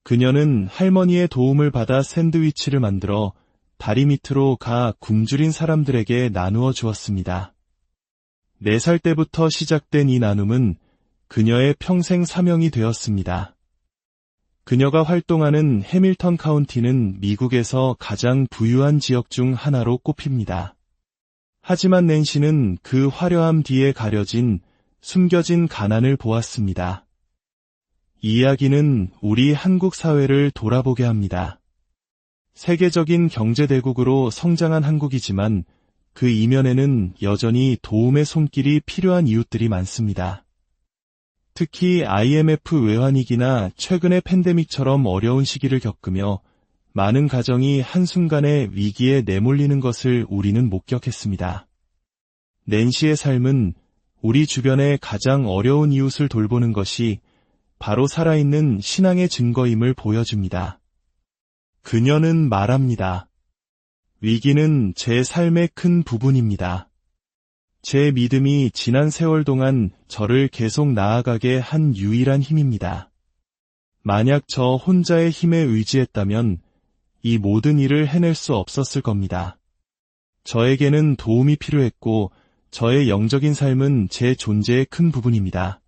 그녀는 할머니의 도움을 받아 샌드위치를 만들어 다리 밑으로 가 굶주린 사람들에게 나누어 주었습니다. 4살 때부터 시작된 이 나눔은 그녀의 평생 사명이 되었습니다. 그녀가 활동하는 해밀턴 카운티는 미국에서 가장 부유한 지역 중 하나로 꼽힙니다. 하지만 낸시는 그 화려함 뒤에 가려진 숨겨진 가난을 보았습니다. 이 이야기는 우리 한국 사회를 돌아보게 합니다. 세계적인 경제대국으로 성장한 한국이지만 그 이면에는 여전히 도움의 손길이 필요한 이웃들이 많습니다. 특히 IMF 외환위기나 최근의 팬데믹처럼 어려운 시기를 겪으며 많은 가정이 한순간에 위기에 내몰리는 것을 우리는 목격했습니다. 낸시의 삶은 우리 주변의 가장 어려운 이웃을 돌보는 것이 바로 살아있는 신앙의 증거임을 보여줍니다. 그녀는 말합니다. 위기는 제 삶의 큰 부분입니다. 제 믿음이 지난 세월 동안 저를 계속 나아가게 한 유일한 힘입니다. 만약 저 혼자의 힘에 의지했다면 이 모든 일을 해낼 수 없었을 겁니다. 저에게는 도움이 필요했고 저의 영적인 삶은 제 존재의 큰 부분입니다.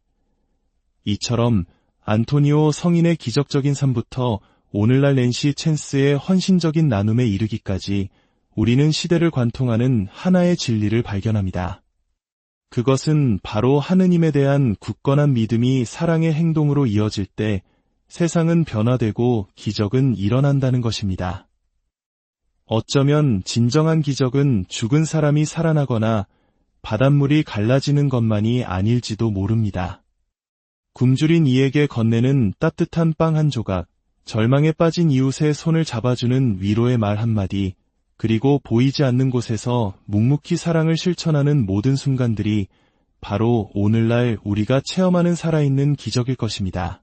이처럼 안토니오 성인의 기적적인 삶부터 오늘날 낸시 챈스의 헌신적인 나눔에 이르기까지 우리는 시대를 관통하는 하나의 진리를 발견합니다. 그것은 바로 하느님에 대한 굳건한 믿음이 사랑의 행동으로 이어질 때 세상은 변화되고 기적은 일어난다는 것입니다. 어쩌면 진정한 기적은 죽은 사람이 살아나거나 바닷물이 갈라지는 것만이 아닐지도 모릅니다. 굶주린 이에게 건네는 따뜻한 빵 한 조각, 절망에 빠진 이웃의 손을 잡아주는 위로의 말 한마디, 그리고 보이지 않는 곳에서 묵묵히 사랑을 실천하는 모든 순간들이 바로 오늘날 우리가 체험하는 살아있는 기적일 것입니다.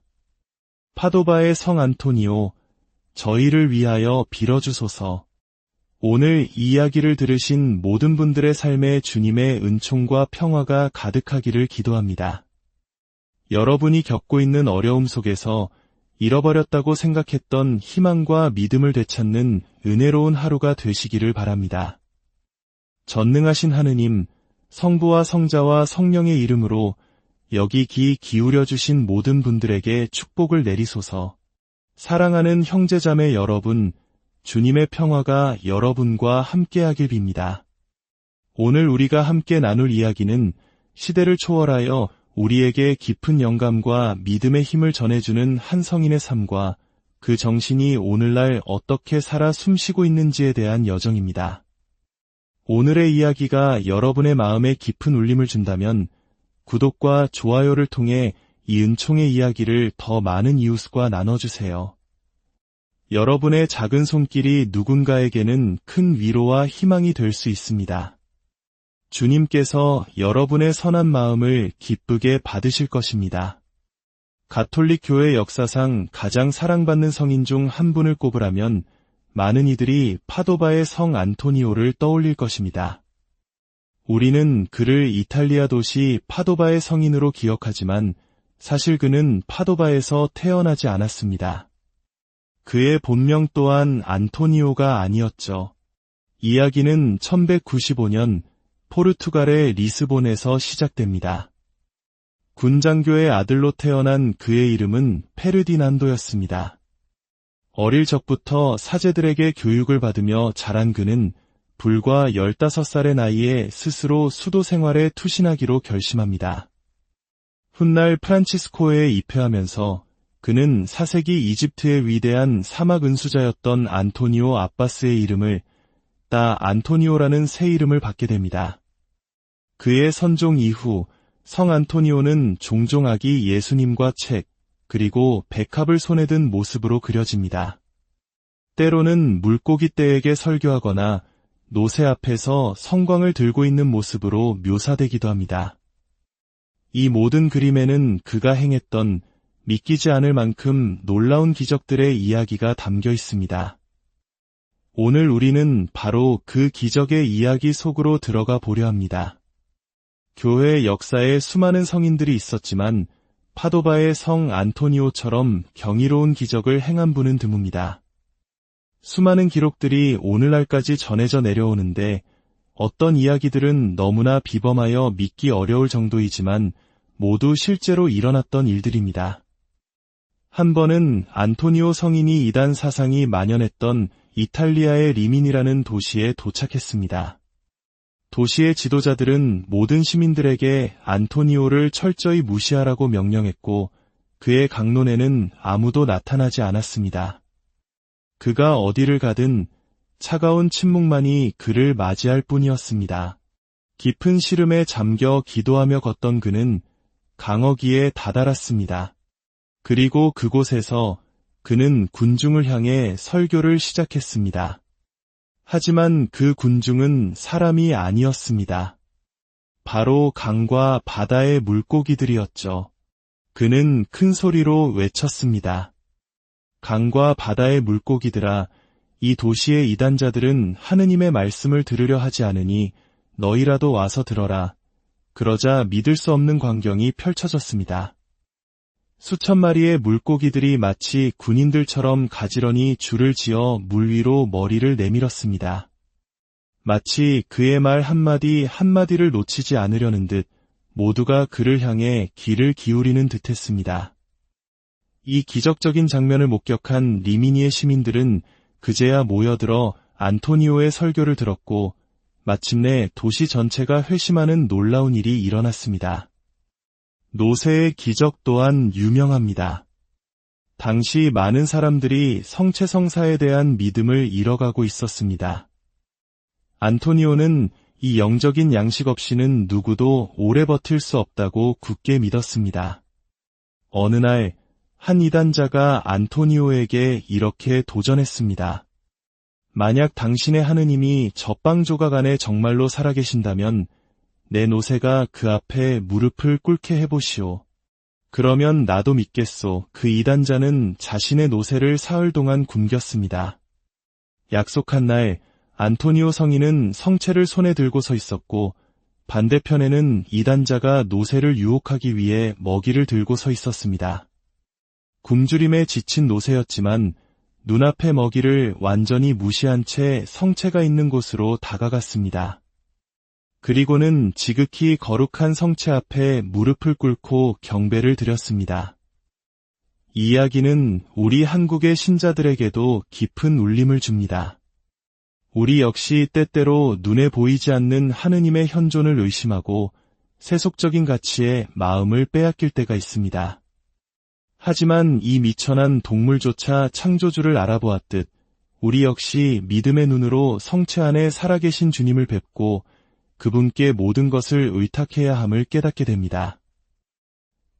파도바의 성 안토니오, 저희를 위하여 빌어주소서. 오늘 이 이야기를 들으신 모든 분들의 삶에 주님의 은총과 평화가 가득하기를 기도합니다. 여러분이 겪고 있는 어려움 속에서 잃어버렸다고 생각했던 희망과 믿음을 되찾는 은혜로운 하루가 되시기를 바랍니다. 전능하신 하느님, 성부와 성자와 성령의 이름으로 여기 귀 기울여 주신 모든 분들에게 축복을 내리소서. 사랑하는 형제자매 여러분, 주님의 평화가 여러분과 함께하길 빕니다. 오늘 우리가 함께 나눌 이야기는 시대를 초월하여 우리에게 깊은 영감과 믿음의 힘을 전해주는 한 성인의 삶과 그 정신이 오늘날 어떻게 살아 숨쉬고 있는지에 대한 여정입니다. 오늘의 이야기가 여러분의 마음에 깊은 울림을 준다면 구독과 좋아요를 통해 이 은총의 이야기를 더 많은 이웃과 나눠주세요. 여러분의 작은 손길이 누군가에게는 큰 위로와 희망이 될 수 있습니다. 주님께서 여러분의 선한 마음을 기쁘게 받으실 것입니다. 가톨릭 교회 역사상 가장 사랑받는 성인 중 한 분을 꼽으라면 많은 이들이 파도바의 성 안토니오를 떠올릴 것입니다. 우리는 그를 이탈리아 도시 파도바의 성인으로 기억하지만 사실 그는 파도바에서 태어나지 않았습니다. 그의 본명 또한 안토니오가 아니었죠. 이야기는 1195년 포르투갈의 리스본에서 시작됩니다. 군장교의 아들로 태어난 그의 이름은 페르디난도였습니다. 어릴 적부터 사제들에게 교육을 받으며 자란 그는 불과 15살의 나이에 스스로 수도 생활에 투신하기로 결심합니다. 훗날 프란치스코에 입회하면서 그는 4세기 이집트의 위대한 사막 은수자였던 안토니오 아빠스의 이름을 따 안토니오라는 새 이름을 받게 됩니다. 그의 선종 이후 성 안토니오는 종종 아기 예수님과 책, 그리고 백합을 손에 든 모습으로 그려집니다. 때로는 물고기 떼에게 설교하거나 노새 앞에서 성광을 들고 있는 모습으로 묘사되기도 합니다. 이 모든 그림에는 그가 행했던 믿기지 않을 만큼 놀라운 기적들의 이야기가 담겨 있습니다. 오늘 우리는 바로 그 기적의 이야기 속으로 들어가 보려 합니다. 교회 역사에 수많은 성인들이 있었지만 파도바의 성 안토니오처럼 경이로운 기적을 행한 분은 드뭅니다. 수많은 기록들이 오늘날까지 전해져 내려오는데 어떤 이야기들은 너무나 비범하여 믿기 어려울 정도이지만 모두 실제로 일어났던 일들입니다. 한 번은 안토니오 성인이 이단 사상이 만연했던 이탈리아의 리민이라는 도시에 도착했습니다. 도시의 지도자들은 모든 시민들에게 안토니오를 철저히 무시하라고 명령했고 그의 강론에는 아무도 나타나지 않았습니다. 그가 어디를 가든 차가운 침묵만이 그를 맞이할 뿐이었습니다. 깊은 시름에 잠겨 기도하며 걷던 그는 강어기에 다다랐습니다. 그리고 그곳에서 그는 군중을 향해 설교를 시작했습니다. 하지만 그 군중은 사람이 아니었습니다. 바로 강과 바다의 물고기들이었죠. 그는 큰 소리로 외쳤습니다. 강과 바다의 물고기들아, 이 도시의 이단자들은 하느님의 말씀을 들으려 하지 않으니 너희라도 와서 들어라. 그러자 믿을 수 없는 광경이 펼쳐졌습니다. 수천 마리의 물고기들이 마치 군인들처럼 가지런히 줄을 지어 물 위로 머리를 내밀었습니다. 마치 그의 말 한마디 한마디를 놓치지 않으려는 듯 모두가 그를 향해 귀를 기울이는 듯했습니다. 이 기적적인 장면을 목격한 리미니의 시민들은 그제야 모여들어 안토니오의 설교를 들었고 마침내 도시 전체가 회심하는 놀라운 일이 일어났습니다. 노새의 기적 또한 유명합니다. 당시 많은 사람들이 성체성사에 대한 믿음을 잃어가고 있었습니다. 안토니오는 이 영적인 양식 없이는 누구도 오래 버틸 수 없다고 굳게 믿었습니다. 어느 날 한 이단자가 안토니오에게 이렇게 도전했습니다. 만약 당신의 하느님이 젖빵 조각 안에 정말로 살아계신다면 내 노새가 그 앞에 무릎을 꿇게 해보시오. 그러면 나도 믿겠소. 그 이단자는 자신의 노새를 사흘 동안 굶겼습니다. 약속한 날 안토니오 성인은 성체를 손에 들고 서 있었고 반대편에는 이단자가 노새를 유혹하기 위해 먹이를 들고 서 있었습니다. 굶주림에 지친 노새였지만 눈앞의 먹이를 완전히 무시한 채 성체가 있는 곳으로 다가갔습니다. 그리고는 지극히 거룩한 성체 앞에 무릎을 꿇고 경배를 드렸습니다. 이 이야기는 우리 한국의 신자들에게도 깊은 울림을 줍니다. 우리 역시 때때로 눈에 보이지 않는 하느님의 현존을 의심하고 세속적인 가치에 마음을 빼앗길 때가 있습니다. 하지만 이 미천한 동물조차 창조주를 알아보았듯 우리 역시 믿음의 눈으로 성체 안에 살아계신 주님을 뵙고 그분께 모든 것을 의탁해야 함을 깨닫게 됩니다.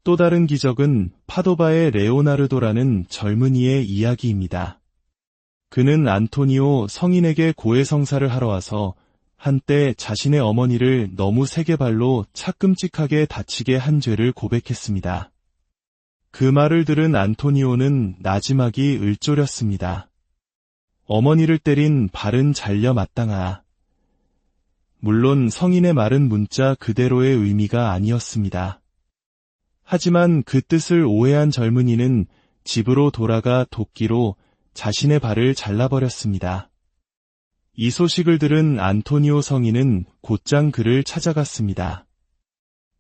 또 다른 기적은 파도바의 레오나르도라는 젊은이의 이야기입니다. 그는 안토니오 성인에게 고해성사를 하러 와서 한때 자신의 어머니를 너무 세게 발로 차끔찍하게 다치게 한 죄를 고백했습니다. 그 말을 들은 안토니오는 나지막이 을조렸습니다. 어머니를 때린 발은 잘려 마땅하. 물론 성인의 말은 문자 그대로의 의미가 아니었습니다. 하지만 그 뜻을 오해한 젊은이는 집으로 돌아가 도끼로 자신의 발을 잘라버렸습니다. 이 소식을 들은 안토니오 성인은 곧장 그를 찾아갔습니다.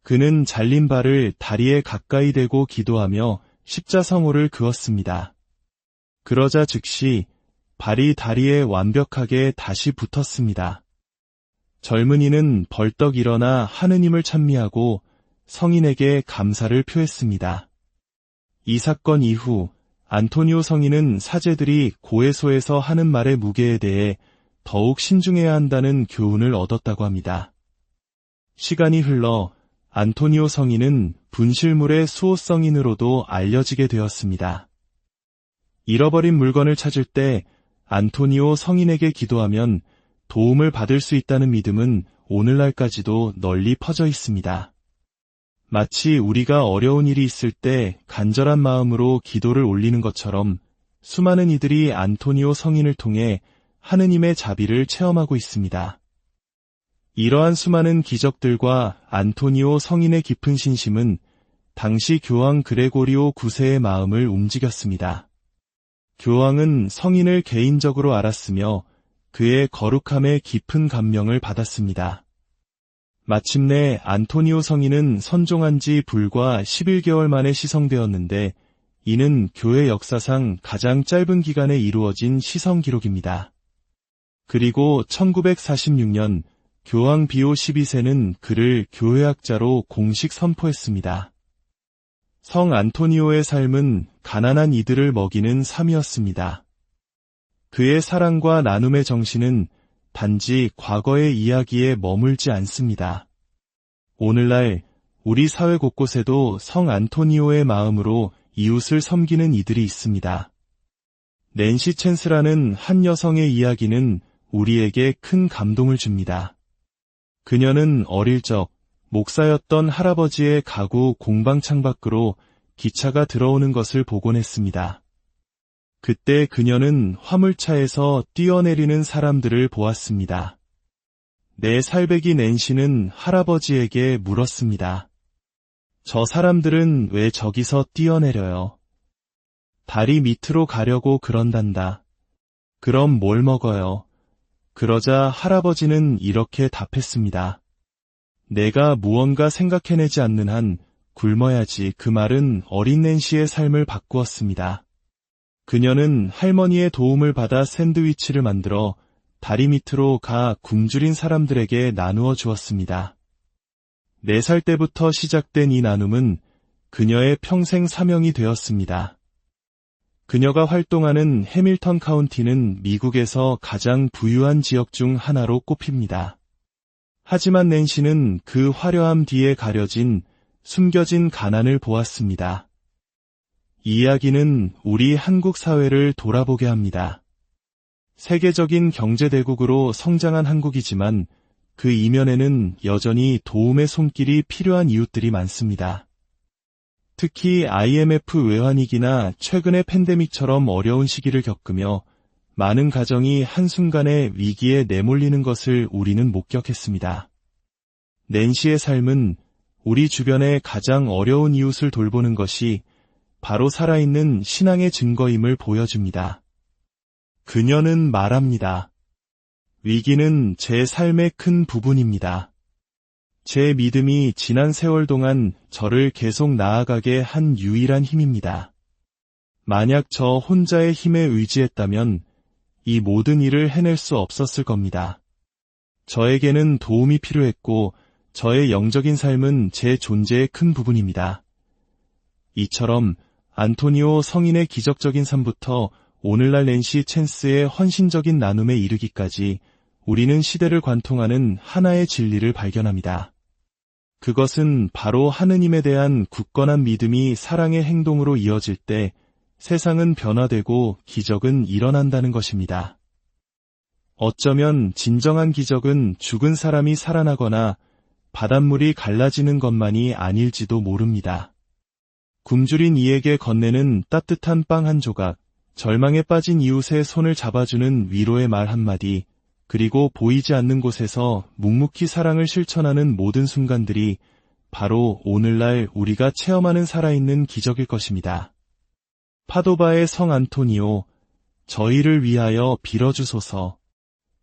그는 잘린 발을 다리에 가까이 대고 기도하며 십자성호를 그었습니다. 그러자 즉시 발이 다리에 완벽하게 다시 붙었습니다. 젊은이는 벌떡 일어나 하느님을 찬미하고 성인에게 감사를 표했습니다. 이 사건 이후 안토니오 성인은 사제들이 고해소에서 하는 말의 무게에 대해 더욱 신중해야 한다는 교훈을 얻었다고 합니다. 시간이 흘러 안토니오 성인은 분실물의 수호성인으로도 알려지게 되었습니다. 잃어버린 물건을 찾을 때 안토니오 성인에게 기도하면 도움을 받을 수 있다는 믿음은 오늘날까지도 널리 퍼져 있습니다. 마치 우리가 어려운 일이 있을 때 간절한 마음으로 기도를 올리는 것처럼 수많은 이들이 안토니오 성인을 통해 하느님의 자비를 체험하고 있습니다. 이러한 수많은 기적들과 안토니오 성인의 깊은 신심은 당시 교황 그레고리오 9세의 마음을 움직였습니다. 교황은 성인을 개인적으로 알았으며 그의 거룩함에 깊은 감명을 받았습니다. 마침내 안토니오 성인은 선종한 지 불과 11개월 만에 시성되었는데 이는 교회 역사상 가장 짧은 기간에 이루어진 시성 기록입니다. 그리고 1946년 교황 비오 12세는 그를 교회학자로 공식 선포했습니다. 성 안토니오의 삶은 가난한 이들을 먹이는 삶이었습니다. 그의 사랑과 나눔의 정신은 단지 과거의 이야기에 머물지 않습니다. 오늘날 우리 사회 곳곳에도 성 안토니오의 마음으로 이웃을 섬기는 이들이 있습니다. 낸시 챈스라는 한 여성의 이야기는 우리에게 큰 감동을 줍니다. 그녀는 어릴 적 목사였던 할아버지의 가구 공방 창밖으로 기차가 들어오는 것을 보곤 했습니다. 그때 그녀는 화물차에서 뛰어내리는 사람들을 보았습니다. 4살배기 낸시는 할아버지에게 물었습니다. 저 사람들은 왜 저기서 뛰어내려요? 다리 밑으로 가려고 그런단다. 그럼 뭘 먹어요? 그러자 할아버지는 이렇게 답했습니다. 내가 무언가 생각해내지 않는 한 굶어야지. 그 말은 어린 낸시의 삶을 바꾸었습니다. 그녀는 할머니의 도움을 받아 샌드위치를 만들어 다리 밑으로 가 굶주린 사람들에게 나누어 주었습니다. 4살 때부터 시작된 이 나눔은 그녀의 평생 사명이 되었습니다. 그녀가 활동하는 해밀턴 카운티는 미국에서 가장 부유한 지역 중 하나로 꼽힙니다. 하지만 낸시는 그 화려함 뒤에 가려진 숨겨진 가난을 보았습니다. 이 이야기는 우리 한국 사회를 돌아보게 합니다. 세계적인 경제대국으로 성장한 한국이지만 그 이면에는 여전히 도움의 손길이 필요한 이웃들이 많습니다. 특히 IMF 외환위기나 최근의 팬데믹처럼 어려운 시기를 겪으며 많은 가정이 한순간에 위기에 내몰리는 것을 우리는 목격했습니다. 낸시의 삶은 우리 주변의 가장 어려운 이웃을 돌보는 것이 바로 살아있는 신앙의 증거임을 보여줍니다. 그녀는 말합니다. 위기는 제 삶의 큰 부분입니다. 제 믿음이 지난 세월 동안 저를 계속 나아가게 한 유일한 힘입니다. 만약 저 혼자의 힘에 의지했다면 이 모든 일을 해낼 수 없었을 겁니다. 저에게는 도움이 필요했고 저의 영적인 삶은 제 존재의 큰 부분입니다. 이처럼 안토니오 성인의 기적적인 삶부터 오늘날 낸시 챈스의 헌신적인 나눔에 이르기까지 우리는 시대를 관통하는 하나의 진리를 발견합니다. 그것은 바로 하느님에 대한 굳건한 믿음이 사랑의 행동으로 이어질 때 세상은 변화되고 기적은 일어난다는 것입니다. 어쩌면 진정한 기적은 죽은 사람이 살아나거나 바닷물이 갈라지는 것만이 아닐지도 모릅니다. 굶주린 이에게 건네는 따뜻한 빵 한 조각, 절망에 빠진 이웃의 손을 잡아주는 위로의 말 한마디, 그리고 보이지 않는 곳에서 묵묵히 사랑을 실천하는 모든 순간들이 바로 오늘날 우리가 체험하는 살아있는 기적일 것입니다. 파도바의 성 안토니오, 저희를 위하여 빌어주소서.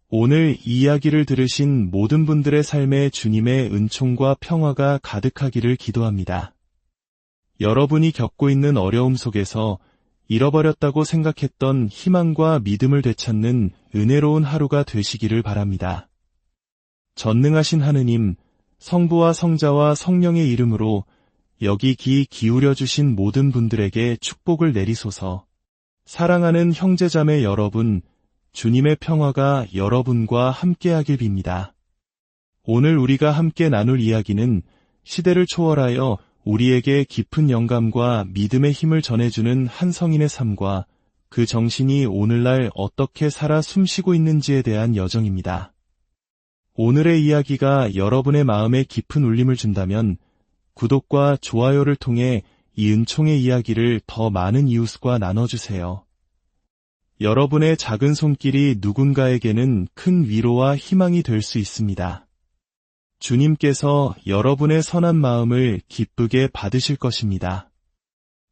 오늘 이 이야기를 들으신 모든 분들의 삶에 주님의 은총과 평화가 가득하기를 기도합니다. 여러분이 겪고 있는 어려움 속에서 잃어버렸다고 생각했던 희망과 믿음을 되찾는 은혜로운 하루가 되시기를 바랍니다. 전능하신 하느님, 성부와 성자와 성령의 이름으로 여기 귀 기울여 주신 모든 분들에게 축복을 내리소서. 사랑하는 형제자매 여러분, 주님의 평화가 여러분과 함께하길 빕니다. 오늘 우리가 함께 나눌 이야기는 시대를 초월하여 우리에게 깊은 영감과 믿음의 힘을 전해주는 한 성인의 삶과 그 정신이 오늘날 어떻게 살아 숨쉬고 있는지에 대한 여정입니다. 오늘의 이야기가 여러분의 마음에 깊은 울림을 준다면 구독과 좋아요를 통해 이 은총의 이야기를 더 많은 이웃과 나눠주세요. 여러분의 작은 손길이 누군가에게는 큰 위로와 희망이 될 수 있습니다. 주님께서 여러분의 선한 마음을 기쁘게 받으실 것입니다.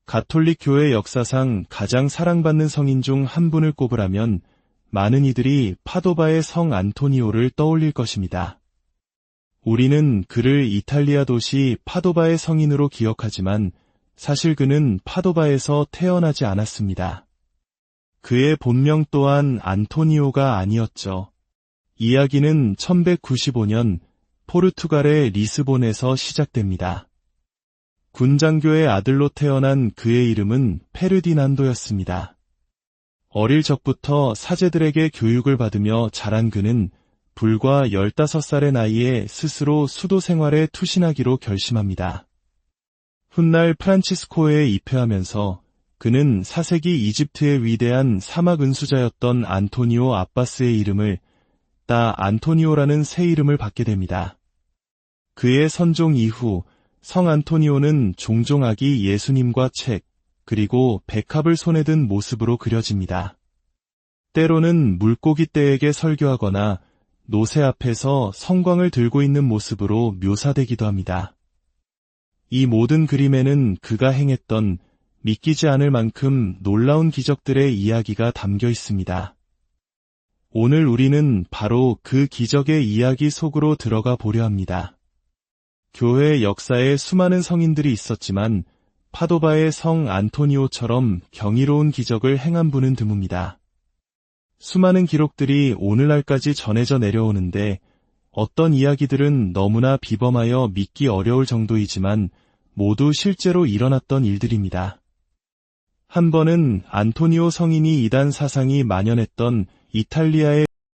가톨릭 교회 역사상 가장 사랑받는 성인 중 한 분을 꼽으라면 많은 이들이 파도바의 성 안토니오를 떠올릴 것입니다. 우리는 그를 이탈리아 도시 파도바의 성인으로 기억하지만 사실 그는 파도바에서 태어나지 않았습니다. 그의 본명 또한 안토니오가 아니었죠. 이야기는 1195년 포르투갈의 리스본에서 시작됩니다. 군장교의 아들로 태어난 그의 이름은 페르디난도였습니다. 어릴 적부터 사제들에게 교육을 받으며 자란 그는 불과 15살의 나이에 스스로 수도 생활에 투신하기로 결심합니다. 훗날 프란치스코에 입회하면서 그는 4세기 이집트의 위대한 사막 은수자였던 안토니오 아바스의 이름을 따 안토니오라는 새 이름을 받게 됩니다. 그의 선종 이후 성 안토니오는 종종 아기 예수님과 책, 그리고 백합을 손에 든 모습으로 그려집니다. 때로는 물고기 떼에게 설교하거나 노새 앞에서 성광을 들고 있는 모습으로 묘사되기도 합니다. 이 모든 그림에는 그가 행했던 믿기지 않을 만큼 놀라운 기적들의 이야기가 담겨 있습니다. 오늘 우리는 바로 그 기적의 이야기 속으로 들어가 보려 합니다. 교회 역사에 수많은 성인들이 있었지만 파도바의 성 안토니오처럼 경이로운 기적을 행한 분은 드뭅니다. 수많은 기록들이 오늘날까지 전해져 내려오는데 어떤 이야기들은 너무나 비범하여 믿기 어려울 정도이지만 모두 실제로 일어났던 일들입니다. 한 번은 안토니오 성인이 이단 사상이 만연했던 이탈리아의